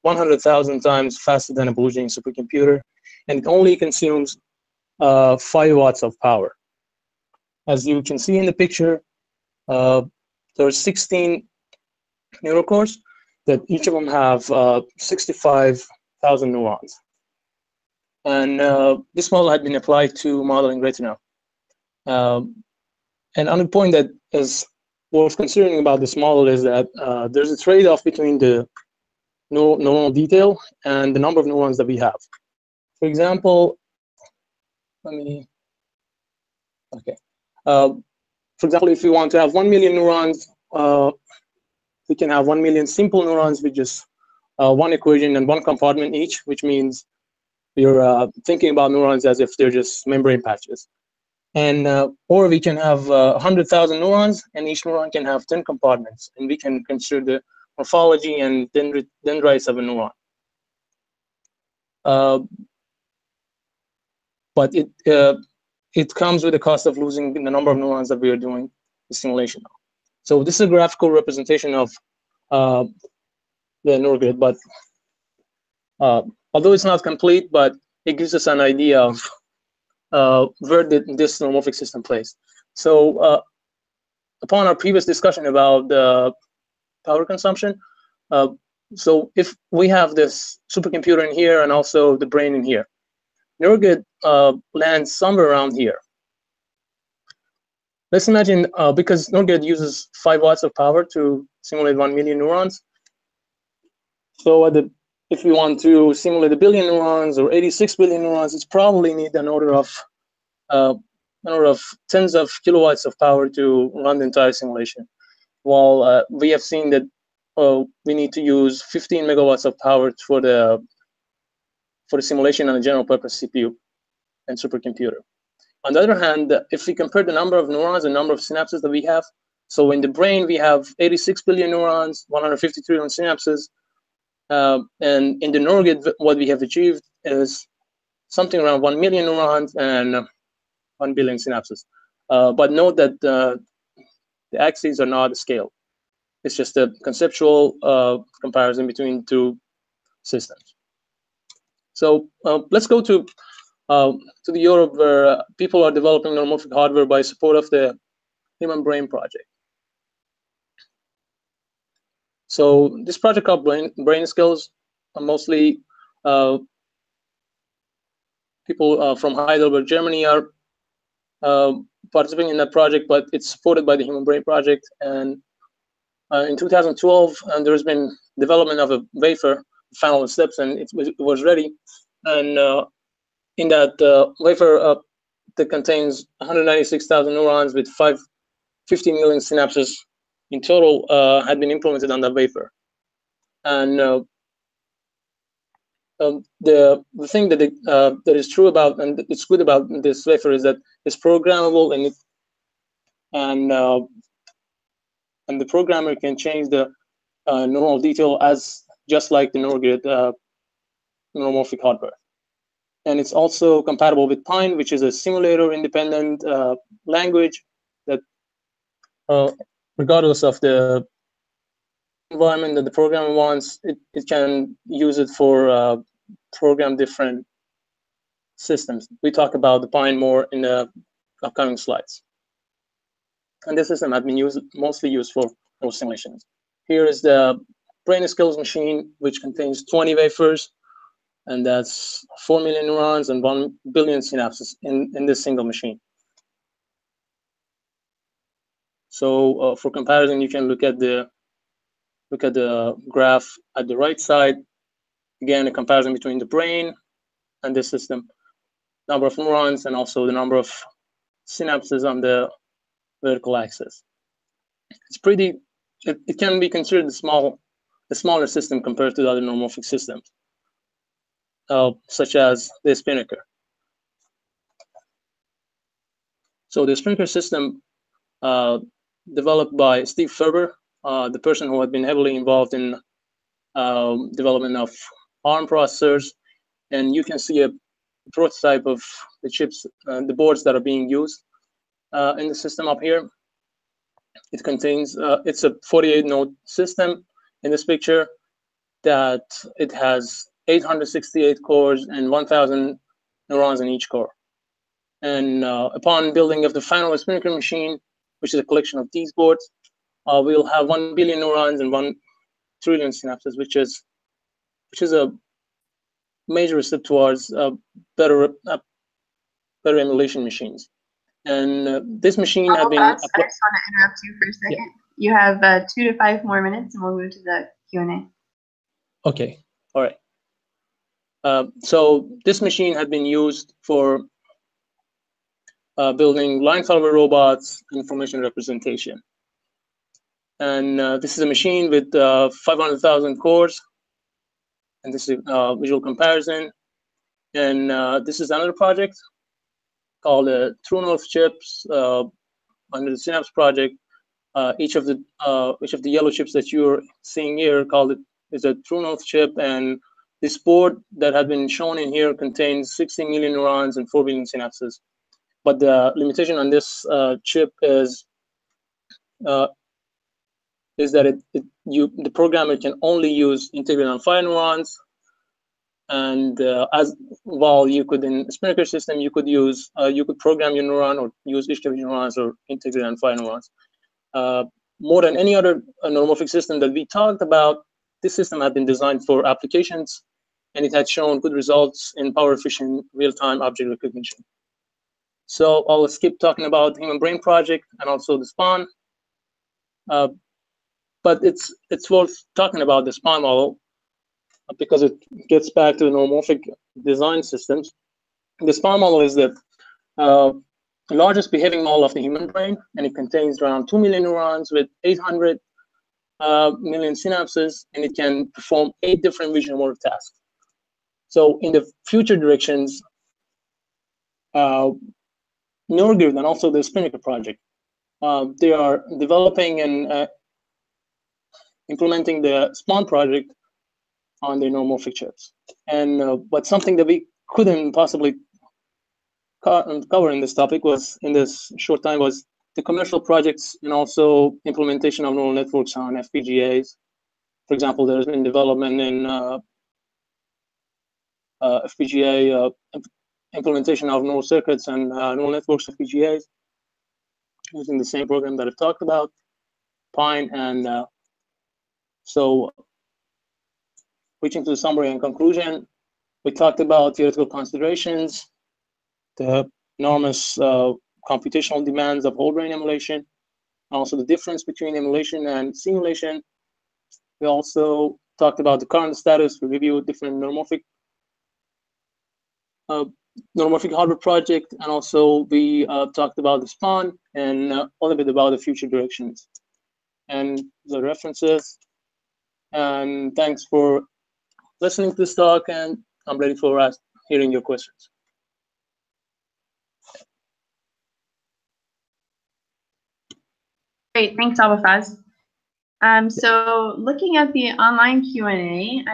100,000 times faster than a Blue-Gene supercomputer, and it only consumes 5 watts of power. As you can see in the picture, there are 16 neural cores that each of them have 65,000 neurons. And this model had been applied to modeling retina. And another point that is worth considering about this model is that there's a trade-off between the neuronal detail and the number of neurons that we have. For example, for example, if we want to have 1 million neurons, we can have 1 million simple neurons with just one equation and one compartment each, which means we're thinking about neurons as if they're just membrane patches. And or we can have 100,000 neurons, and each neuron can have 10 compartments, and we can consider the morphology and dendrites of a neuron. But it comes with the cost of losing the number of neurons that we are doing the simulation of. So this is a graphical representation of the NeuralGrid, but although it's not complete, but it gives us an idea of where this neuromorphic system plays. So upon our previous discussion about the power consumption, so if we have this supercomputer in here and also the brain in here, NeuralGrid lands somewhere around here. Let's imagine, because NeuralGrid uses 5 watts of power to simulate 1 million neurons. So if we want to simulate 1 billion neurons or 86 billion neurons, it's probably need an order of tens of kilowatts of power to run the entire simulation. While we have seen that we need to use 15 megawatts of power for the simulation on a general purpose CPU and supercomputer. On the other hand, if we compare the number of neurons and number of synapses that we have, so in the brain we have 86 billion neurons, 150 trillion synapses, and in the NeuralGrid, what we have achieved is something around 1 million neurons and 1 billion synapses. But note that the axes are not a scale. It's just a conceptual comparison between two systems. So let's go to the Europe, where people are developing neuromorphic hardware by support of the Human Brain Project. So this project called Brain Skills are mostly people from Heidelberg, Germany are participating in that project, but it's supported by the Human Brain Project. And in 2012, there's been development of a wafer, final steps, and it was ready. And in that wafer that contains 196,000 neurons with 15 million synapses in total had been implemented on that wafer. And the thing that that is true about, and it's good about this wafer, is that it's programmable, and the programmer can change the neural detail as just like the NeuralGrid neuromorphic hardware. And it's also compatible with Pine, which is a simulator-independent language that, regardless of the environment that the programmer wants, it can use it for program different systems. We talk about the Pine more in the upcoming slides. And this system has been mostly used for neural simulations. Here is the Brain Skills machine, which contains 20 wafers, and that's 4 million neurons and 1 billion synapses in this single machine. So for comparison, you can look at the graph at the right side. Again, a comparison between the brain and this system, number of neurons, and also the number of synapses on the vertical axis. It's pretty. It can be considered a smaller system compared to the other neuromorphic systems, such as the Spinnaker. So the Sprinker system, developed by Steve Ferber, the person who had been heavily involved in development of ARM processors, and you can see a prototype of the chips, the boards that are being used in the system up here. It contains, it's a 48-node system in this picture that it has 868 cores and 1,000 neurons in each core. And upon building of the final Spinnaker machine, which is a collection of these boards, we'll have 1 billion neurons and 1 trillion synapses, which is a major step towards better emulation machines. And this machine had been. I just want to interrupt you for a second. Yeah. You have 2 to 5 more minutes, and we'll move to the Q&A. Okay. All right. So this machine had been used for building line follower robots and information representation. And this is a machine with 500,000 cores. And this is visual comparison. And this is another project called True North chips under the Synapse project. Each of the yellow chips that you're seeing here is a True North chip, and this board that had been shown in here contains 60 million neurons and 4 billion synapses. But the limitation on this chip is that the programmer can only use integrated on 5 neurons. And as while you could in Spinnaker system, you could use you could program your neuron or use each of your neurons or integrate and 5 neurons. More than any other neuromorphic system that we talked about, this system had been designed for applications, and it had shown good results in power-efficient real-time object recognition. So I'll skip talking about the Human Brain Project and also the SPAN. But it's worth talking about the SPAN model, because it gets back to the neuromorphic design systems. The SPAN model is the largest behaving model of the human brain, and it contains around 2 million neurons with 800 million synapses, and it can perform 8 different vision motor tasks. So in the future directions, NeuroGrid and also the Spinnaker project, they are developing and implementing the SPAN project on the neuromorphic chips. And but something that we couldn't possibly cover in this topic in this short time was the commercial projects and also implementation of neural networks on FPGAs. For example, there's been development in FPGA implementation of neural circuits and neural networks FPGAs using the same program that I've talked about, Pine. And so reaching to the summary and conclusion, we talked about theoretical considerations, the enormous computational demands of whole brain emulation, and also the difference between emulation and simulation. We also talked about the current status. We reviewed different neuromorphic hardware project, and also we talked about the SPAN and a little bit about the future directions and the references. And thanks for listening to this talk, and I'm ready for hearing your questions. Great, thanks, Abulfaz. So looking at the online Q&A,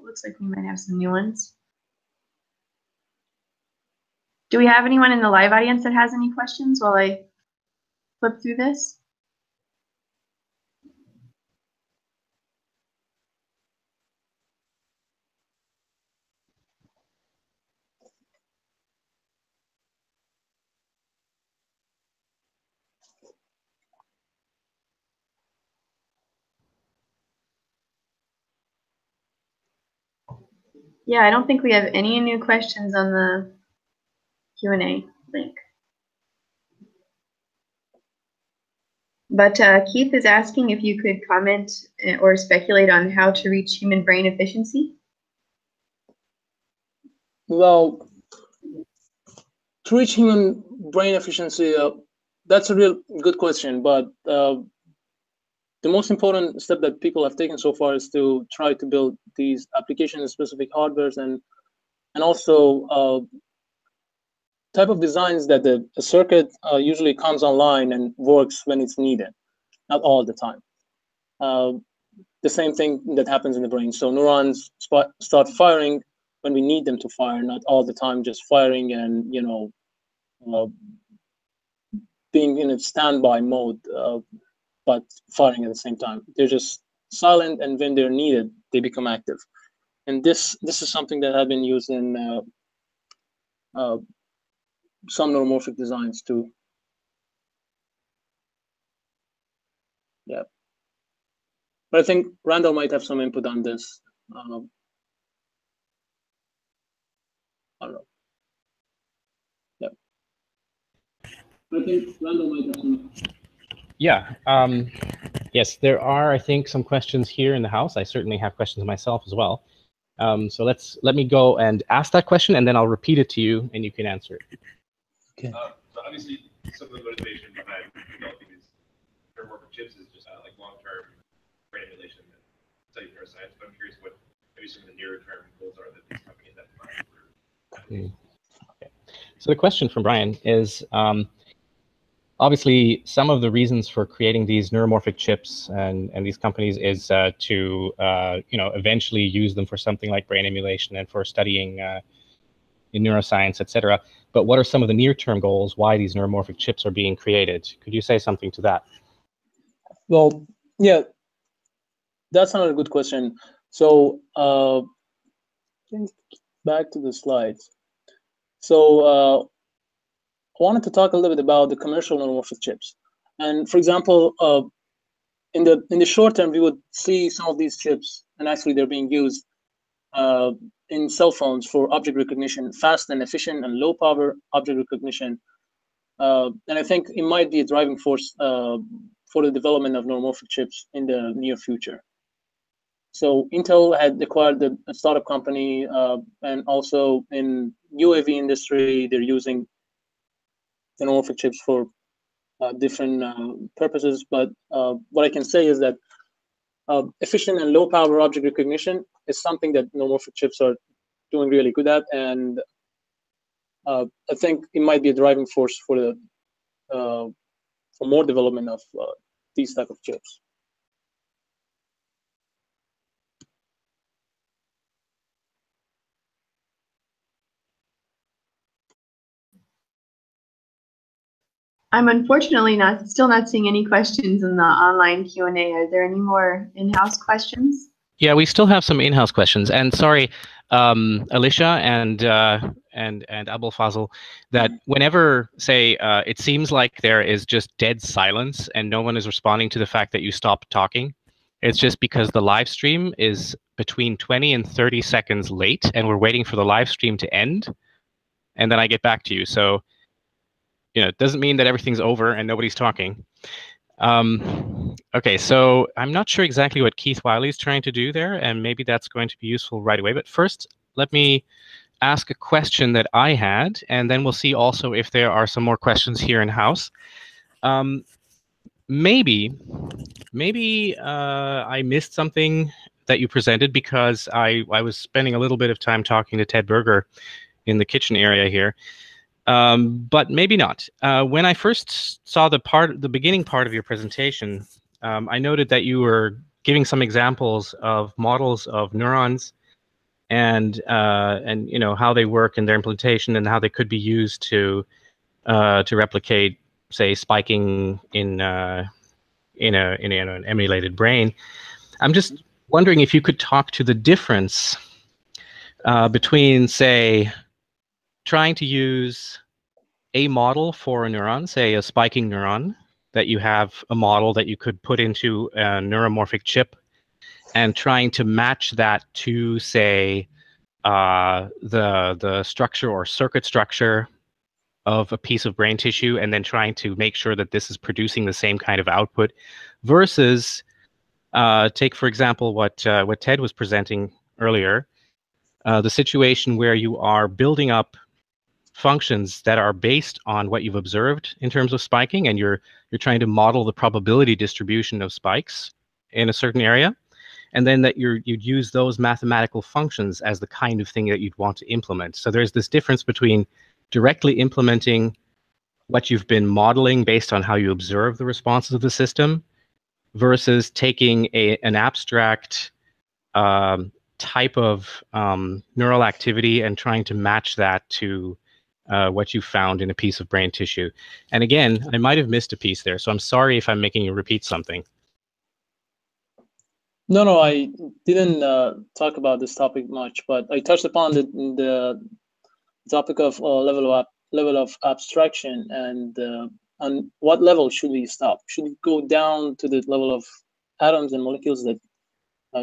looks like we might have some new ones. Do we have anyone in the live audience that has any questions while I flip through this? Yeah, I don't think we have any new questions on the Q&A link. But Keith is asking if you could comment or speculate on how to reach human brain efficiency. Well, to reach human brain efficiency, that's a real good question, but the most important step that people have taken so far is to try to build these application-specific hardwares and also type of designs that the circuit usually comes online and works when it's needed, not all the time. The same thing that happens in the brain. So neurons start firing when we need them to fire, not all the time just firing and, you know, being in a standby mode, but firing at the same time. They're just silent, and when they're needed, they become active. And this is something that have been used in some neuromorphic designs too. Yeah. But I think Randal might have some input on this. I don't know. Yeah. But I think Randal might have some. Yeah. Yes, there are, I think, some questions here in the house. I certainly have questions myself as well. So let me go and ask that question, and then I'll repeat it to you, and you can answer it. Okay. So obviously, some of the motivation behind developing these neuromorphic chips is just like long-term brain emulation and study neuroscience. But I'm curious what maybe some of the nearer-term goals are that these companies have in mind. Okay. So the question from Brian is, obviously, some of the reasons for creating these neuromorphic chips and these companies is to you know, eventually use them for something like brain emulation and for studying in neuroscience, etc. But what are some of the near-term goals? Why these neuromorphic chips are being created? Could you say something to that? Well, yeah, that's another good question. So back to the slides. So I wanted to talk a little bit about the commercial neuromorphic chips. And for example, in the short term, we would see some of these chips, and actually they're being used in cell phones for object recognition, fast and efficient and low power object recognition. And I think it might be a driving force for the development of neuromorphic chips in the near future. So Intel had acquired a startup company, and also in UAV industry, they're using neuromorphic chips for different purposes. But what I can say is that efficient and low power object recognition is something that neuromorphic chips are doing really good at, and I think it might be a driving force for the for more development of these type of chips. I'm unfortunately still not seeing any questions in the online Q&A. Are there any more in-house questions? Yeah, we still have some in-house questions. And sorry, Alicia and Abul Fazl, that whenever, say, it seems like there is just dead silence and no one is responding to the fact that you stopped talking, it's just because the live stream is between 20 and 30 seconds late, and we're waiting for the live stream to end, and then I get back to you. So, you know, it doesn't mean that everything's over and nobody's talking. Okay, so I'm not sure exactly what Keith Wiley's trying to do there, and maybe that's going to be useful right away. But first, let me ask a question that I had, and then we'll see also if there are some more questions here in-house. Maybe I missed something that you presented, because I was spending a little bit of time talking to Ted Berger in the kitchen area here. But maybe not. When I first saw the beginning part of your presentation, I noted that you were giving some examples of models of neurons and you know, how they work and their implementation and how they could be used to replicate, say, spiking in an emulated brain. I'm just wondering if you could talk to the difference between, say, trying to use a model for a neuron, say a spiking neuron, that you have a model that you could put into a neuromorphic chip, and trying to match that to, say, the structure or circuit structure of a piece of brain tissue, and then trying to make sure that this is producing the same kind of output, versus take, for example, what Ted was presenting earlier, the situation where you are building up functions that are based on what you've observed in terms of spiking, and you're trying to model the probability distribution of spikes in a certain area, and then that you'd use those mathematical functions as the kind of thing that you'd want to implement. So there's this difference between directly implementing what you've been modeling based on how you observe the responses of the system versus taking an abstract type of neural activity and trying to match that to what you found in a piece of brain tissue. And again, I might have missed a piece there, so I'm sorry if I'm making you repeat something. No, I didn't talk about this topic much, but I touched upon the topic of level of abstraction, and on what level should we stop? Should we go down to the level of atoms and molecules that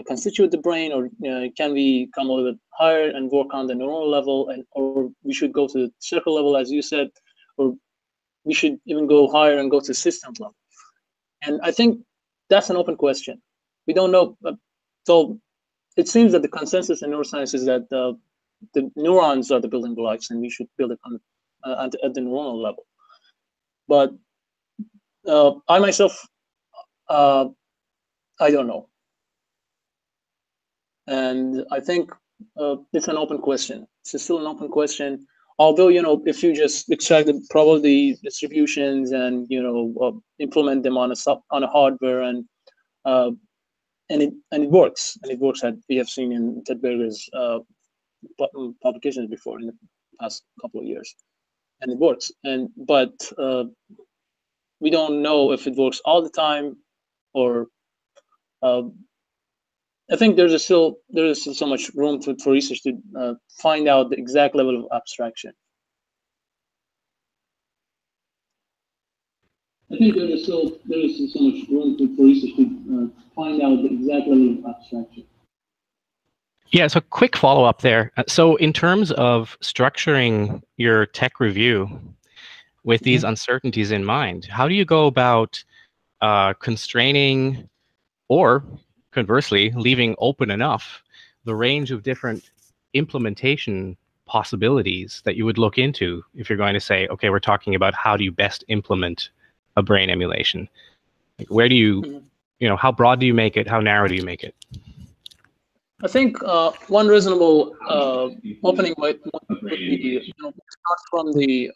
constitute the brain, or can we come a little bit higher and work on the neuronal level, or we should go to the circle level, as you said, or we should even go higher and go to system level? And I think that's an open question. We don't know. So it seems that the consensus in neuroscience is that the neurons are the building blocks, and we should build it on at the neuronal level. But I myself, I don't know. And I think it's an open question. It's still an open question. Although, if you just extract the probability distributions and implement them on a hardware, and it works, that we have seen in Ted Berger's publications before in the past couple of years, and it works. But we don't know if it works all the time, or I think there is still so much room for research to find out the exact level of abstraction. I think there is so much room for research to find out the exact level of abstraction. Yeah, so quick follow-up there. So in terms of structuring your tech review with these uncertainties in mind, how do you go about constraining, or conversely, leaving open enough the range of different implementation possibilities that you would look into if you're going to say, okay, we're talking about how do you best implement a brain emulation? Like, where do you, how broad do you make it? How narrow do you make it? I think one reasonable opening would be start from the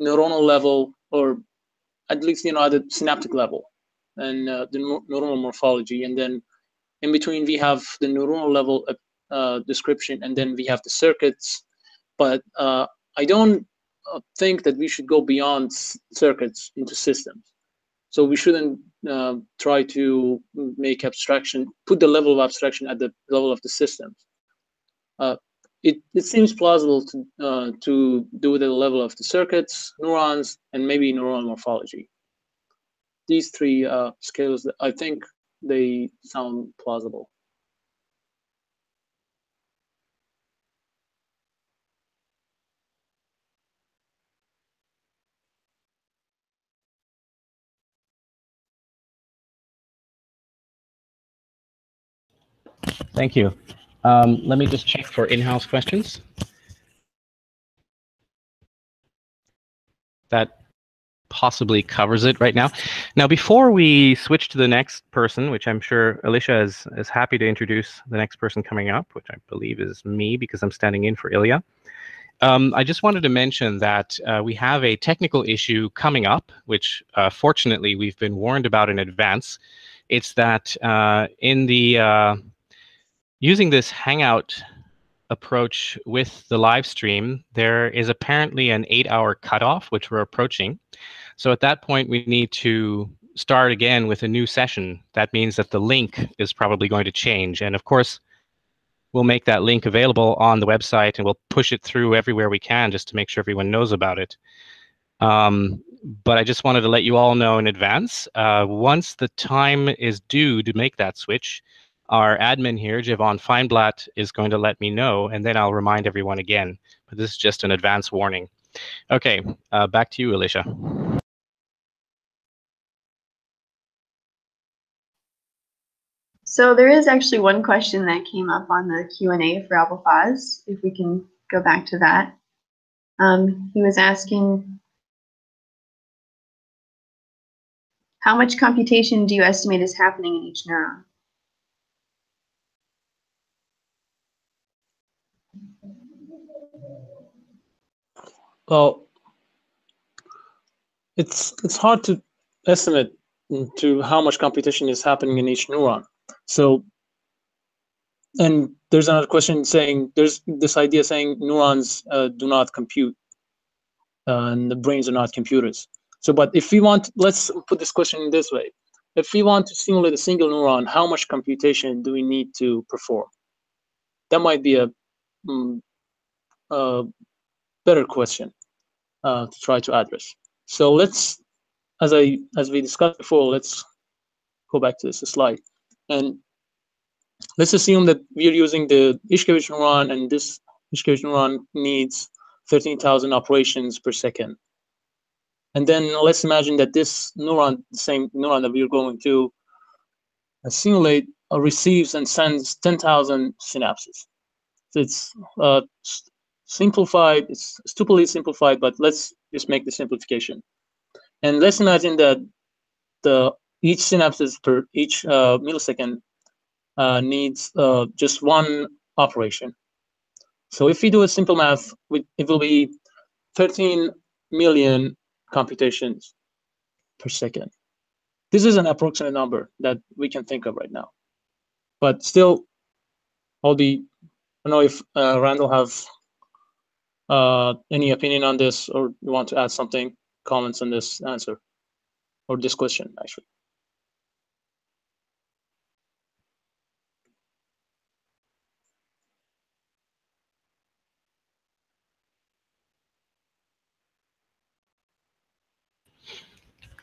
neuronal level, or at least at the synaptic level, and the neuronal morphology, and then in between we have the neuronal level description, and then we have the circuits. But I don't think that we should go beyond circuits into systems. So we shouldn't try to make abstraction, put the level of abstraction at the level of the systems. It seems plausible to do it at the level of the circuits, neurons, and maybe neuronal morphology. These three scales, I think they sound plausible. Thank you. Let me just check for in-house questions. That possibly covers it right now. Now, before we switch to the next person, which I'm sure Alicia is happy to introduce the next person coming up, which I believe is me because I'm standing in for Ilya. I just wanted to mention that we have a technical issue coming up, which fortunately we've been warned about in advance. It's that in the using this Hangout approach with the live stream, there is apparently an 8-hour cutoff, which we're approaching. So at that point, we need to start again with a new session. That means that the link is probably going to change. And of course, we'll make that link available on the website, and we'll push it through everywhere we can just to make sure everyone knows about it. But I just wanted to let you all know in advance. Once the time is due to make that switch, our admin here, Javon Feinblatt, is going to let me know, and then I'll remind everyone again. But this is just an advance warning. Okay, back to you, Alicia. So there is actually one question that came up on the Q&A for Abulfaz, if we can go back to that. He was asking, how much computation do you estimate is happening in each neuron? Well, it's hard to estimate to how much computation is happening in each neuron. So, and there's another question saying, there's this idea saying neurons do not compute, and the brains are not computers. So, but if we want, let's put this question in this way. If we want to simulate a single neuron, how much computation do we need to perform? That might be a better question to try to address. So let's, as we discussed before, let's go back to this slide. And let's assume that we're using the Ishkevich neuron, and this Ishkevich neuron needs 13,000 operations per second. And then let's imagine that this neuron, the same neuron that we're going to simulate, receives and sends 10,000 synapses. So it's simplified, it's stupidly simplified, but let's just make the simplification. And let's imagine that each synapses per each millisecond needs just one operation. So if we do a simple math, it will be 13 million computations per second. This is an approximate number that we can think of right now. But still, I don't know if Randal have any opinion on this, or you want to add something, comments on this answer, or this question, actually.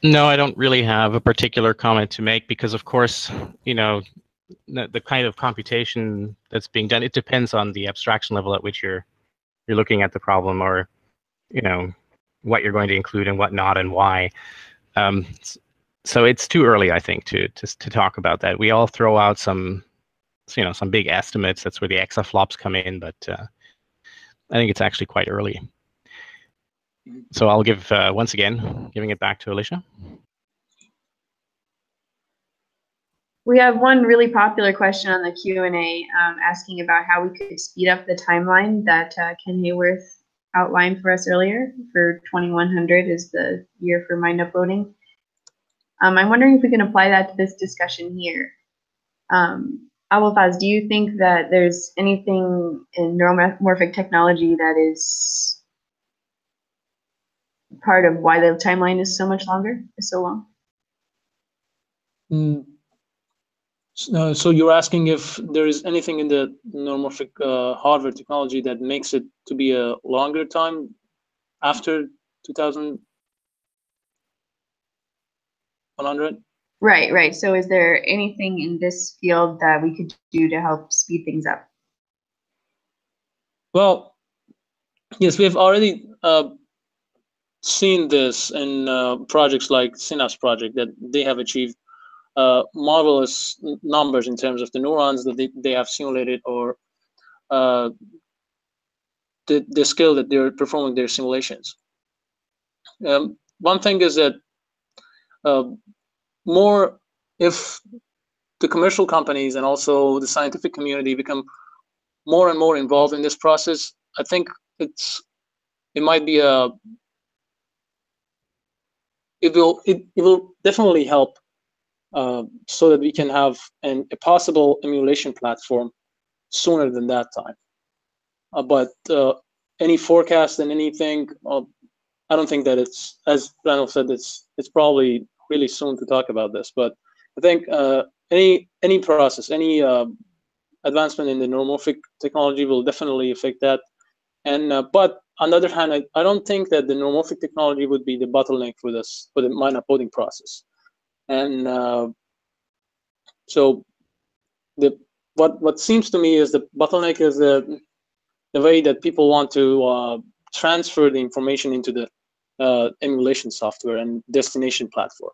No, I don't really have a particular comment to make because, of course, you know, the kind of computation that's being done, it depends on the abstraction level at which you're looking at the problem, or, you know, what you're going to include and what not and why. So it's too early, I think, to talk about that. We all throw out some, you know, some big estimates. That's where the exaflops come in, but I think it's actually quite early. So I'll give, once again, giving it back to Alicia. We have one really popular question on the Q&A asking about how we could speed up the timeline that Ken Hayworth outlined for us earlier. For 2100 is the year for mind uploading. I'm wondering if we can apply that to this discussion here. Abulfaz, do you think that there's anything in neuromorphic technology that is part of why the timeline is so much longer, is so long? So you're asking if there is anything in the neuromorphic hardware technology that makes it to be a longer time after 2100? Right. So is there anything in this field that we could do to help speed things up? Well, yes, we have already seen this in projects like Synapse Project, that they have achieved marvelous numbers in terms of the neurons that they have simulated, or the skill that they're performing their simulations. One thing is that if the commercial companies and also the scientific community become more and more involved in this process, I think it might be it will definitely help so that we can have a possible emulation platform sooner than that time. But any forecast and anything, I don't think that it's, as Randal said, it's probably really soon to talk about this. But I think any process, any advancement in the neuromorphic technology will definitely affect that. And but on the other hand, I don't think that the neuromorphic technology would be the bottleneck for this, for the mind uploading process. And so what seems to me is the bottleneck is the way that people want to transfer the information into the emulation software and destination platform.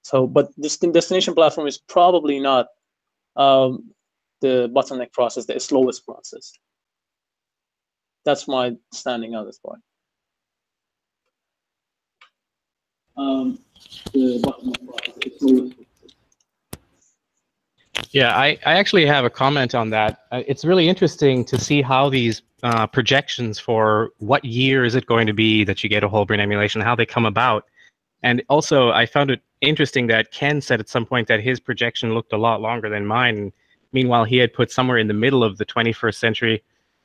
So, but this destination platform is probably not the bottleneck process, the slowest process. That's my standing on this point. The bottleneck process is slowest. Yeah, I actually have a comment on that. It's really interesting to see how these projections for what year is it going to be that you get a whole brain emulation, how they come about. And also, I found it interesting that Ken said at some point that his projection looked a lot longer than mine. Meanwhile, he had put somewhere in the middle of the 21st century,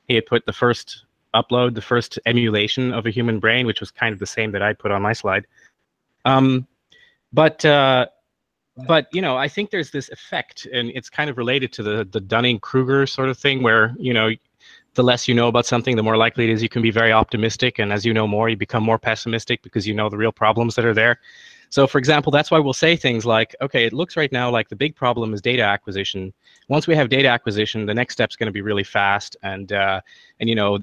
he had put the first upload, the first emulation of a human brain, which was kind of the same that I put on my slide. But you know, I think there's this effect, and it's kind of related to the Dunning-Kruger sort of thing, where, you know, the less you know about something, the more likely it is you can be very optimistic, and as you know more, you become more pessimistic because you know the real problems that are there. So, for example, that's why we'll say things like, okay, it looks right now like the big problem is data acquisition. Once we have data acquisition, the next step's going to be really fast, and you know,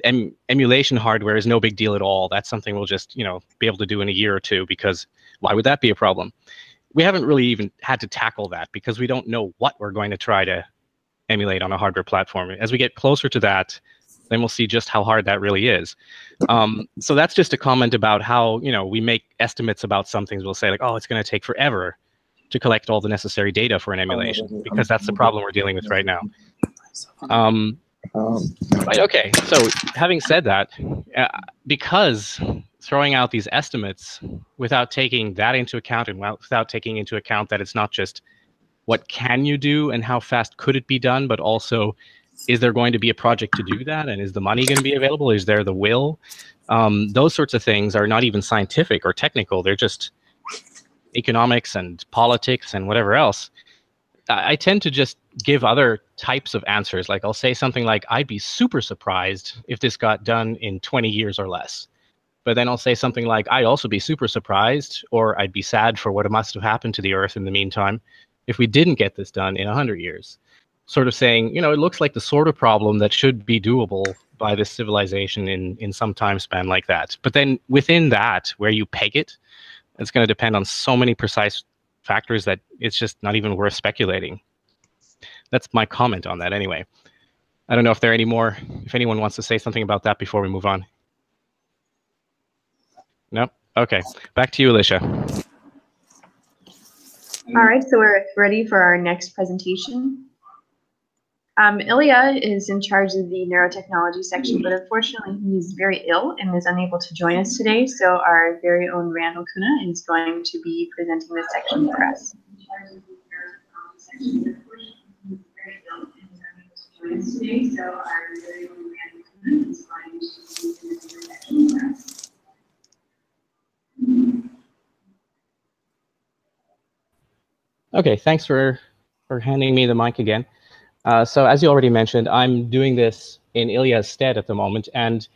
emulation hardware is no big deal at all. That's something we'll just, you know, be able to do in a year or two, because why would that be a problem? We haven't really even had to tackle that because we don't know what we're going to try to emulate on a hardware platform. As we get closer to that, then we'll see just how hard that really is. So that's just a comment about how, you know, we make estimates about some things. We'll say like, oh, it's going to take forever to collect all the necessary data for an emulation, because that's the problem we're dealing with right now. Right, okay, so having said that, because throwing out these estimates without taking that into account, and without taking into account that it's not just what can you do and how fast could it be done, but also, is there going to be a project to do that, and is the money going to be available? Is there the will? Those sorts of things are not even scientific or technical. They're just economics and politics and whatever else. I tend to just give other types of answers. Like I'll say something like, I'd be super surprised if this got done in 20 years or less. But then I'll say something like, I'd also be super surprised, or I'd be sad for what must have happened to the Earth in the meantime if we didn't get this done in 100 years. Sort of saying, you know, it looks like the sort of problem that should be doable by this civilization in some time span like that. But then within that, where you peg it, it's going to depend on so many precise factors that it's just not even worth speculating. That's my comment on that anyway. I don't know if there are any more, if anyone wants to say something about that before we move on. Nope. Okay. Back to you, Alicia. All right, so we're ready for our next presentation. Ilya is in charge of the neurotechnology section, but unfortunately he's very ill and is unable to join us today. So our very own Randal Koene is going to be presenting this section for us. Okay, thanks for handing me the mic again. So as you already mentioned, I'm doing this in Ilya's stead at the moment. And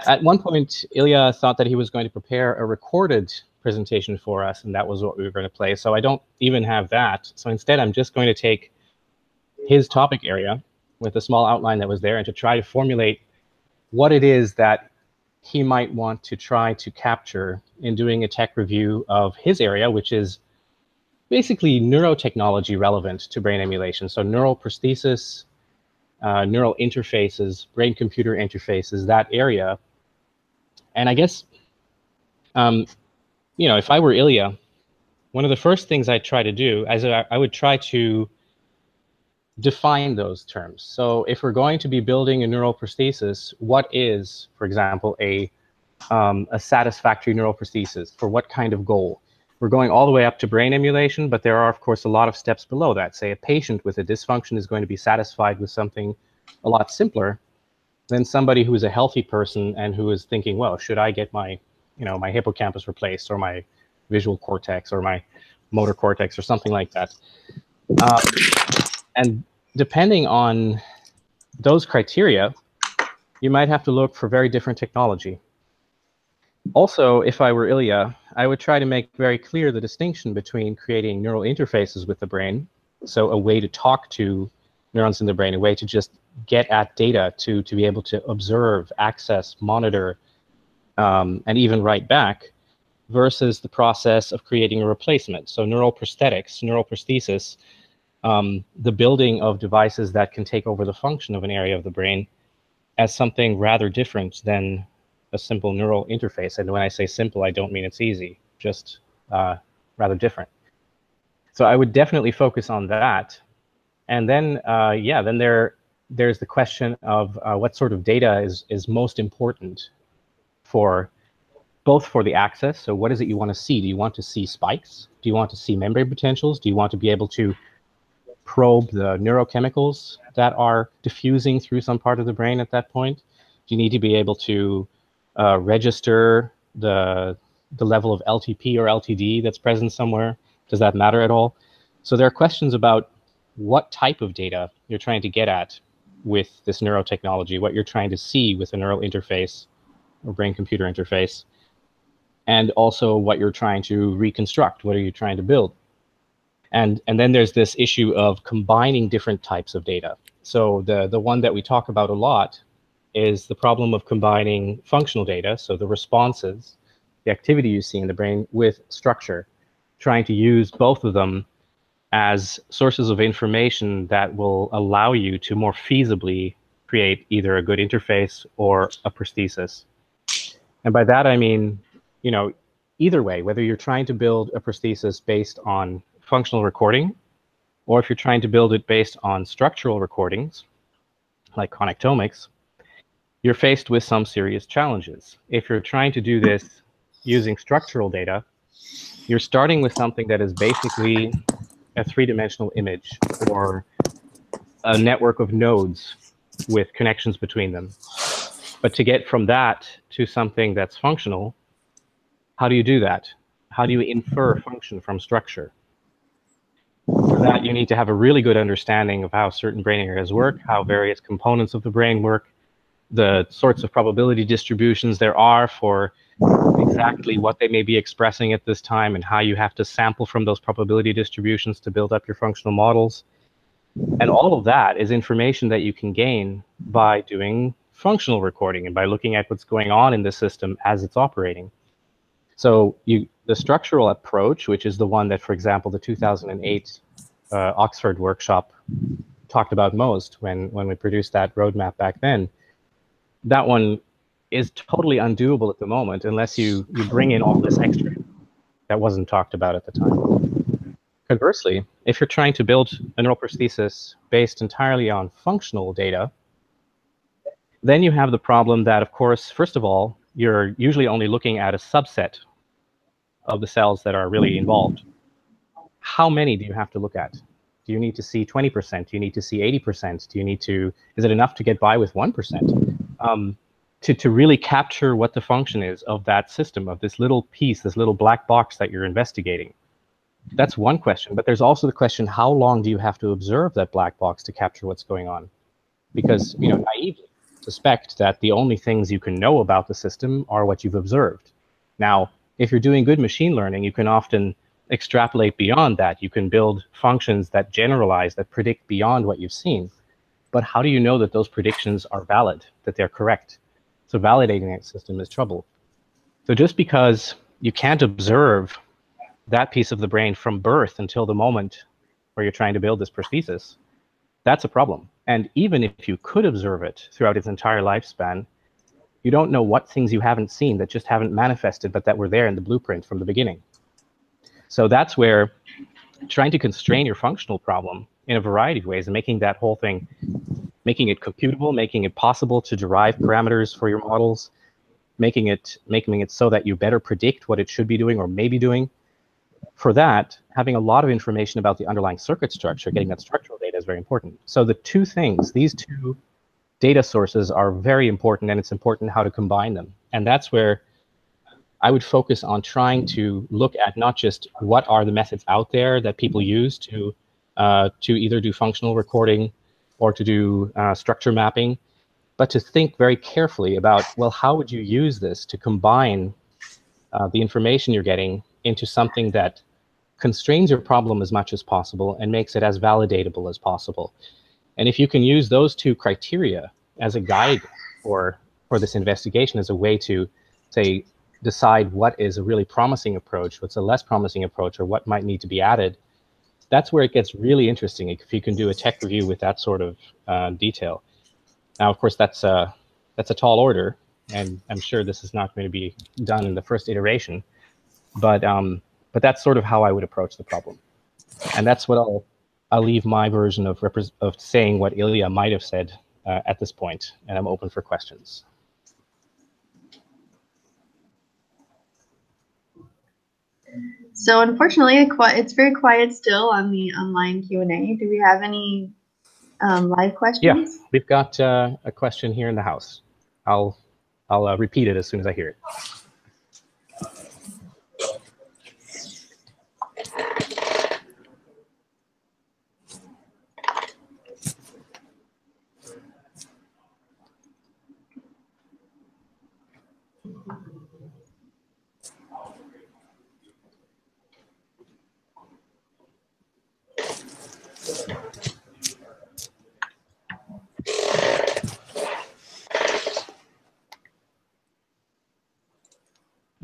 at one point, Ilya thought that he was going to prepare a recorded presentation for us, and that was what we were going to play. So I don't even have that. So instead, I'm just going to take his topic area with the small outline that was there and to try to formulate what it is that he might want to try to capture in doing a tech review of his area, which is basically neurotechnology relevant to brain emulation. So neural prosthesis, neural interfaces, brain-computer interfaces, that area. And I guess, you know, if I were Ilya, one of the first things I'd try to do is I would try to define those terms. So if we're going to be building a neural prosthesis, what is, for example, a satisfactory neural prosthesis? For what kind of goal? We're going all the way up to brain emulation, but there are, of course, a lot of steps below that. Say a patient with a dysfunction is going to be satisfied with something a lot simpler than somebody who is a healthy person and who is thinking, well, should I get my, you know, my hippocampus replaced, or my visual cortex, or my motor cortex, or something like that? And depending on those criteria, you might have to look for very different technology. Also, if I were Ilya, I would try to make very clear the distinction between creating neural interfaces with the brain, so a way to talk to neurons in the brain, a way to just get at data to be able to observe, access, monitor, and even write back, versus the process of creating a replacement. So neural prosthetics, neural prosthesis, the building of devices that can take over the function of an area of the brain as something rather different than a simple neural interface. And when I say simple, I don't mean it's easy, just rather different. So I would definitely focus on that. And then, yeah, then there's the question of what sort of data is most important for both for the access. So what is it you want to see? Do you want to see spikes? Do you want to see membrane potentials? Do you want to be able to probe the neurochemicals that are diffusing through some part of the brain at that point? Do you need to be able to register the level of LTP or LTD that's present somewhere? Does that matter at all? So there are questions about what type of data you're trying to get at with this neurotechnology, what you're trying to see with a neural interface or brain-computer interface, and also what you're trying to reconstruct. What are you trying to build? And then there's this issue of combining different types of data. So the one that we talk about a lot is the problem of combining functional data, so the responses, the activity you see in the brain, with structure, trying to use both of them as sources of information that will allow you to more feasibly create either a good interface or a prosthesis. And by that I mean, you know, either way, whether you're trying to build a prosthesis based on functional recording, or if you're trying to build it based on structural recordings, like connectomics, you're faced with some serious challenges. If you're trying to do this using structural data, you're starting with something that is basically a three-dimensional image or a network of nodes with connections between them. But to get from that to something that's functional, how do you do that? How do you infer function from structure? For that, you need to have a really good understanding of how certain brain areas work, how various components of the brain work, the sorts of probability distributions there are for exactly what they may be expressing at this time, and how you have to sample from those probability distributions to build up your functional models. And all of that is information that you can gain by doing functional recording and by looking at what's going on in the system as it's operating. So the structural approach, which is the one that, for example, the 2008 Oxford workshop talked about most when we produced that roadmap back then, that one is totally undoable at the moment unless you bring in all this extra that wasn't talked about at the time. Conversely, if you're trying to build a neural prosthesis based entirely on functional data, then you have the problem that, of course, first of all, you're usually only looking at a subset of the cells that are really involved. How many do you have to look at? Do you need to see 20%? Do you need to see 80%? Do you need to, is it enough to get by with 1%? To really capture what the function is of that system, of this little piece, this little black box that you're investigating. That's one question, but there's also the question, how long do you have to observe that black box to capture what's going on? Because, you know, naively suspect that the only things you can know about the system are what you've observed. Now, if you're doing good machine learning, you can often extrapolate beyond that. You can build functions that generalize, that predict beyond what you've seen. But how do you know that those predictions are valid, that they're correct? So validating that system is trouble. So just because you can't observe that piece of the brain from birth until the moment where you're trying to build this prosthesis, that's a problem. And even if you could observe it throughout its entire lifespan, you don't know what things you haven't seen that just haven't manifested, but that were there in the blueprint from the beginning. So that's where trying to constrain your functional problem in a variety of ways and making that whole thing, making it computable, making it possible to derive parameters for your models, making it so that you better predict what it should be doing or may be doing. For that, having a lot of information about the underlying circuit structure, getting that structural data is very important. So the two things, these two data sources are very important, and it's important how to combine them. And that's where I would focus on trying to look at not just what are the methods out there that people use to either do functional recording or to do structure mapping, but to think very carefully about, well, how would you use this to combine the information you're getting into something that constrains your problem as much as possible and makes it as validatable as possible. And if you can use those two criteria as a guide for this investigation, as a way to, say, decide what is a really promising approach, what's a less promising approach, or what might need to be added, that's where it gets really interesting, if you can do a tech review with that sort of detail. Now, of course, that's a tall order, and I'm sure this is not going to be done in the first iteration, but that's sort of how I would approach the problem. And that's what I'll leave my version of saying what Ilya might have said at this point, and I'm open for questions. So unfortunately, it's very quiet still on the online Q&A. Do we have any live questions? Yeah, we've got a question here in the house. I'll repeat it as soon as I hear it.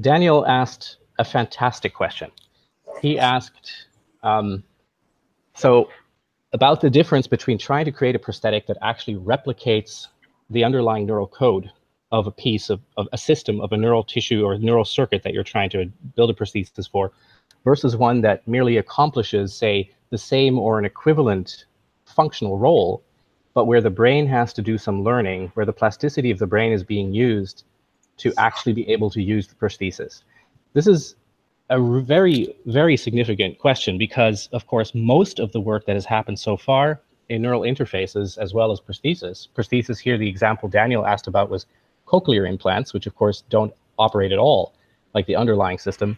Daniel asked a fantastic question. He asked, so about the difference between trying to create a prosthetic that actually replicates the underlying neural code of a piece of a system of a neural tissue or neural circuit that you're trying to build a prosthesis for, versus one that merely accomplishes, say, the same or an equivalent functional role, but where the brain has to do some learning, where the plasticity of the brain is being used to actually be able to use the prosthesis. This is a very, very significant question because, of course, most of the work that has happened so far in neural interfaces as well as prosthesis here, the example Daniel asked about was cochlear implants, which of course don't operate at all like the underlying system.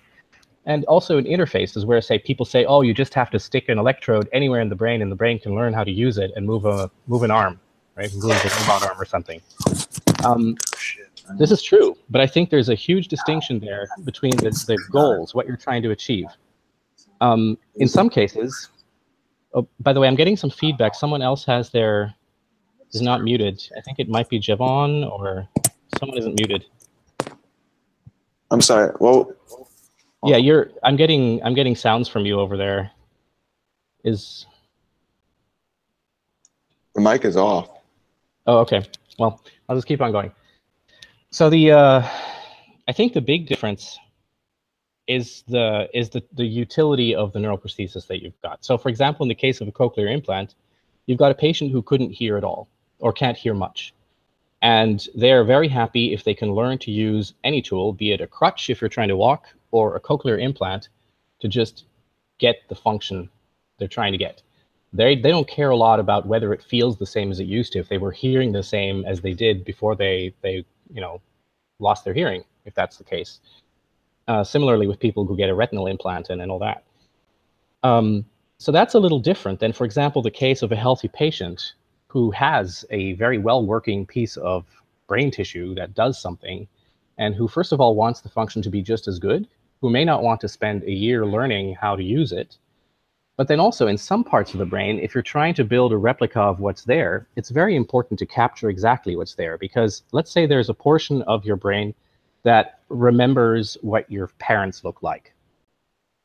And also in interfaces where, say, people say, oh, you just have to stick an electrode anywhere in the brain and the brain can learn how to use it and move an arm, right? Move a robot arm or something. This is true, but I think there's a huge distinction there between the goals, what you're trying to achieve. In some cases, oh, by the way, I'm getting some feedback. Someone else is not muted. I think it might be Javon or someone isn't muted. I'm sorry. Well, yeah, I'm getting sounds from you over there. The mic is off. Oh, okay. Well, I'll just keep on going. So I think the big difference is the utility of the neural prosthesis that you've got. So for example, in the case of a cochlear implant, you've got a patient who couldn't hear at all or can't hear much. And they're very happy if they can learn to use any tool, be it a crutch if you're trying to walk or a cochlear implant, to just get the function they're trying to get. They don't care a lot about whether it feels the same as it used to, if they were hearing the same as they did before they lost their hearing, if that's the case. Similarly with people who get a retinal implant and all that. So that's a little different than, for example, the case of a healthy patient who has a very well-working piece of brain tissue that does something, and who, first of all, wants the function to be just as good, who may not want to spend a year learning how to use it. But then also in some parts of the brain, if you're trying to build a replica of what's there, it's very important to capture exactly what's there, because let's say there's a portion of your brain that remembers what your parents look like.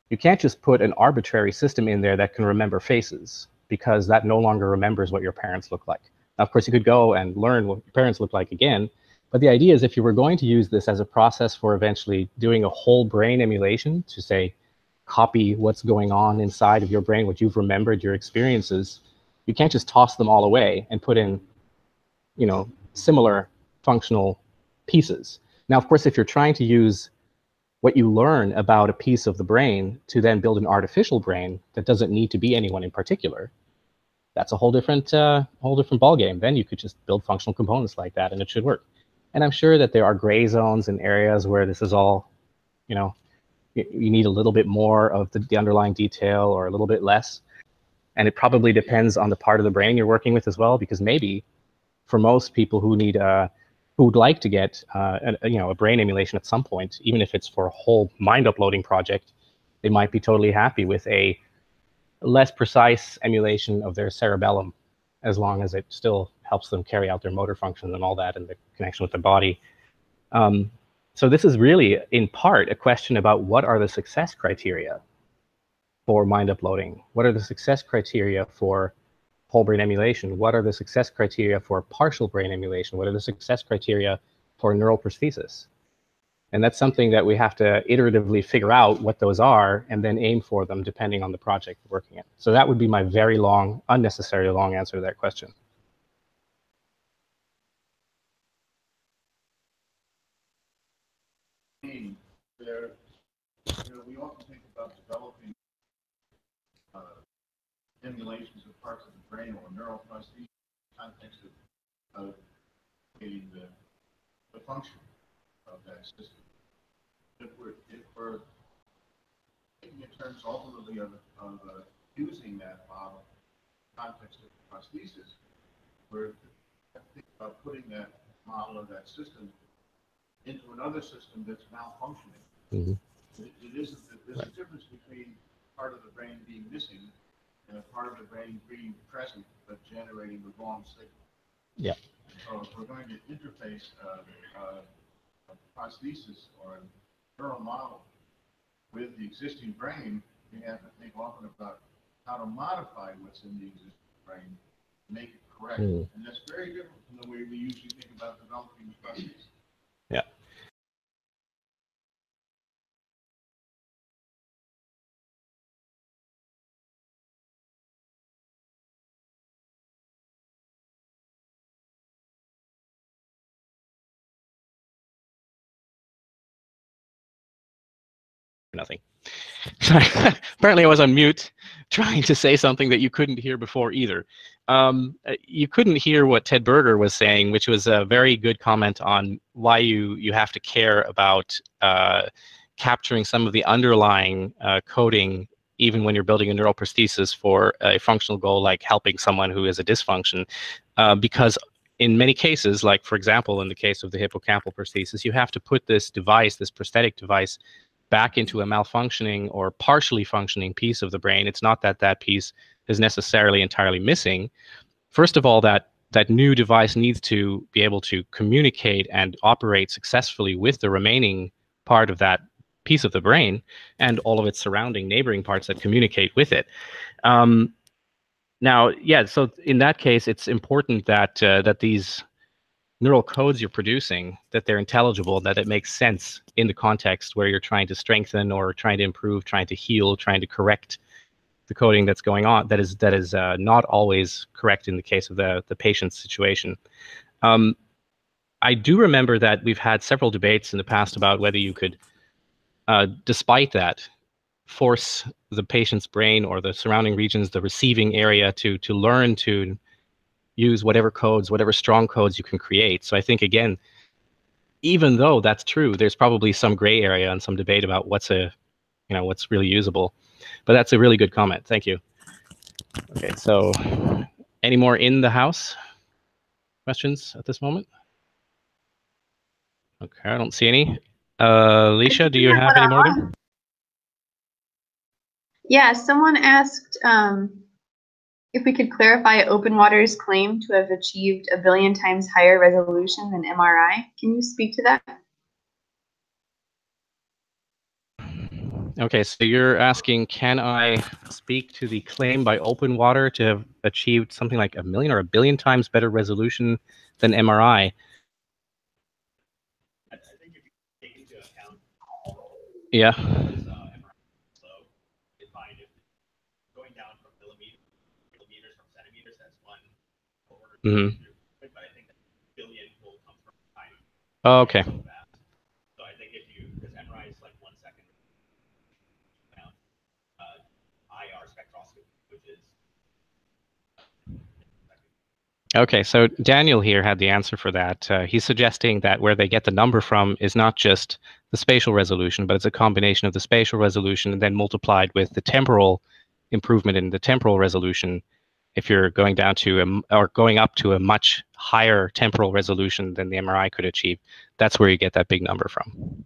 You can't just put an arbitrary system in there that can remember faces, because that no longer remembers what your parents look like. Now, of course, you could go and learn what your parents look like again, but the idea is if you were going to use this as a process for eventually doing a whole brain emulation to, say, copy what's going on inside of your brain, what you've remembered, your experiences, you can't just toss them all away and put in, similar functional pieces. Now, of course, if you're trying to use what you learn about a piece of the brain to then build an artificial brain that doesn't need to be anyone in particular, that's a whole different ballgame. Then you could just build functional components like that, and it should work. And I'm sure that there are gray zones and areas where this is all, you need a little bit more of the underlying detail or a little bit less. And it probably depends on the part of the brain you're working with as well, because maybe for most people who need who would like to get a brain emulation at some point, even if it's for a whole mind uploading project, they might be totally happy with a less precise emulation of their cerebellum, as long as it still helps them carry out their motor functions and all that and the connection with the body. So this is really, in part, a question about what are the success criteria for mind uploading? What are the success criteria for whole brain emulation? What are the success criteria for partial brain emulation? What are the success criteria for neural prosthesis? And that's something that we have to iteratively figure out what those are and then aim for them depending on the project we're working in. So that would be my very long, unnecessarily long answer to that question. There, we often think about developing emulations of parts of the brain or neuroplasticity in the context of creating the function of that system. If we're thinking in terms ultimately of using that model in the context of prosthesis, we're thinking about putting that model of that system into another system that's malfunctioning. Mm-hmm. There's a difference between part of the brain being missing and a part of the brain being present but generating the wrong signal. Yeah. So if we're going to interface a prosthesis or a neural model with the existing brain, we have to think often about how to modify what's in the existing brain to make it correct. Mm. And that's very different from the way we usually think about developing the prosthesis. Yeah. Nothing. Sorry. Apparently I was on mute trying to say something that you couldn't hear before either. You couldn't hear what Ted Berger was saying, which was a very good comment on why you have to care about capturing some of the underlying coding even when you're building a neural prosthesis for a functional goal like helping someone who has a dysfunction. Because in many cases, like for example in the case of the hippocampal prosthesis, you have to put this device, this prosthetic device, back into a malfunctioning or partially functioning piece of the brain. It's not that that piece is necessarily entirely missing. First of all, that new device needs to be able to communicate and operate successfully with the remaining part of that piece of the brain and all of its surrounding neighboring parts that communicate with it. Now, yeah, so in that case, it's important that that these neural codes you're producing, that they're intelligible, that it makes sense in the context where you're trying to strengthen or trying to improve, trying to heal, trying to correct the coding that's going on. That is not always correct in the case of the patient's situation. I do remember that we've had several debates in the past about whether you could, despite that, force the patient's brain or the surrounding regions, the receiving area, to learn to use whatever codes, whatever strong codes you can create. So I think, again, even though that's true, there's probably some gray area and some debate about what's really usable. But that's a really good comment. Thank you. Okay, so any more in the house questions at this moment? Okay, I don't see any. Alicia, do you have any more? Yeah, someone asked if we could clarify OpenWater's claim to have achieved 1 billion times higher resolution than MRI. Can you speak to that? Okay, so you're asking, can I speak to the claim by OpenWater to have achieved something like 1 million or 1 billion times better resolution than MRI? Yeah. Mm-hmm. Oh, okay. So I think if you, because MRI is like 1 second IR spectroscopy, which is. Okay, so Daniel here had the answer for that. He's suggesting that where they get the number from is not just the spatial resolution, but it's a combination of the spatial resolution and then multiplied with the temporal improvement in the temporal resolution. If you're going down to or going up to a much higher temporal resolution than the MRI could achieve, that's where you get that big number from.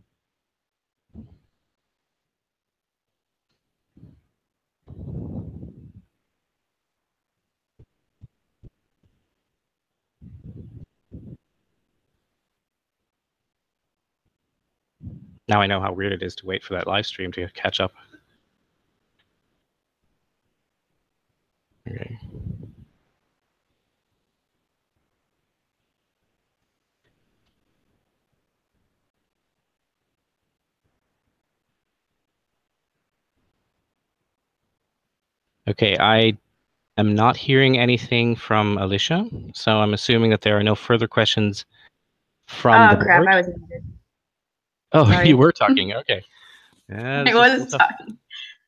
Now I know how weird it is to wait for that live stream to catch up. Okay. Okay, I am not hearing anything from Alicia, so I'm assuming that there are no further questions from the crap, board. I was muted. Oh, Sorry. you were talking. Okay. Yeah, I was talking.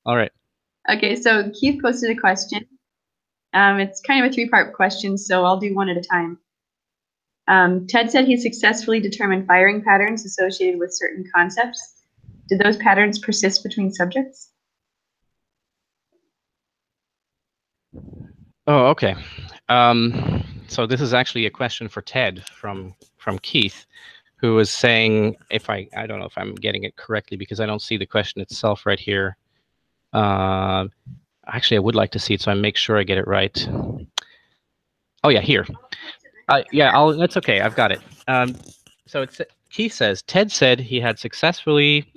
All right. Okay, so Keith posted a question. It's kind of a three-part question, so I'll do one at a time. Ted said he successfully determined firing patterns associated with certain concepts. Did those patterns persist between subjects? Oh, okay. So this is actually a question for Ted from Keith, who was saying, if I don't know if I'm getting it correctly because I don't see the question itself right here. Actually, I would like to see it, so I make sure I get it right. Oh yeah, here. Yeah, that's okay. I've got it. So Keith says Ted said he had successfully,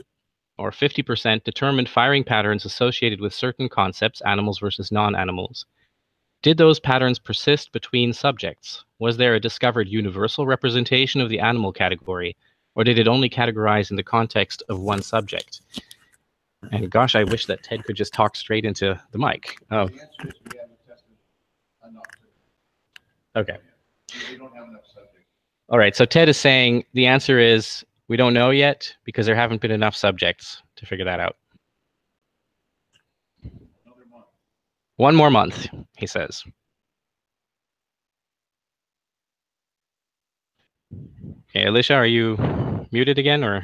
or 50%, determined firing patterns associated with certain concepts, animals versus non-animals. Did those patterns persist between subjects? Was there a discovered universal representation of the animal category, or did it only categorize in the context of one subject? And gosh, I wish that Ted could just talk straight into the mic. Oh. The answer is we haven't tested enough. Okay. We don't have enough subjects. All right, so Ted is saying the answer is we don't know yet because there haven't been enough subjects to figure that out. Another month. One more month, he says. Okay, Alicia, are you muted again, or?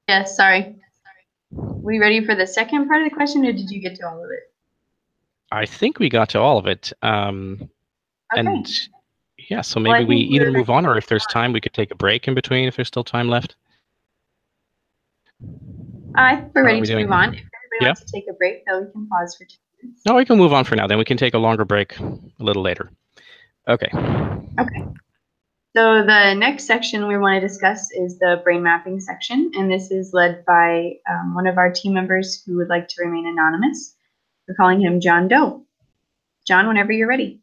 Yes, sorry. We ready for the second part of the question, or did you get to all of it? I think we got to all of it. Okay. And yeah, so Well, maybe I we think either move on, or if there's time, we could take a break in between if there's still time left. I think we're How are ready we to doing? move on. If everybody Yeah. wants to take a break, though, we can pause for 2 minutes. No, we can move on for now. Then we can take a longer break a little later. Okay. Okay. So the next section we want to discuss is the brain mapping section, and this is led by one of our team members who would like to remain anonymous. We're calling him John Doe. John, whenever you're ready.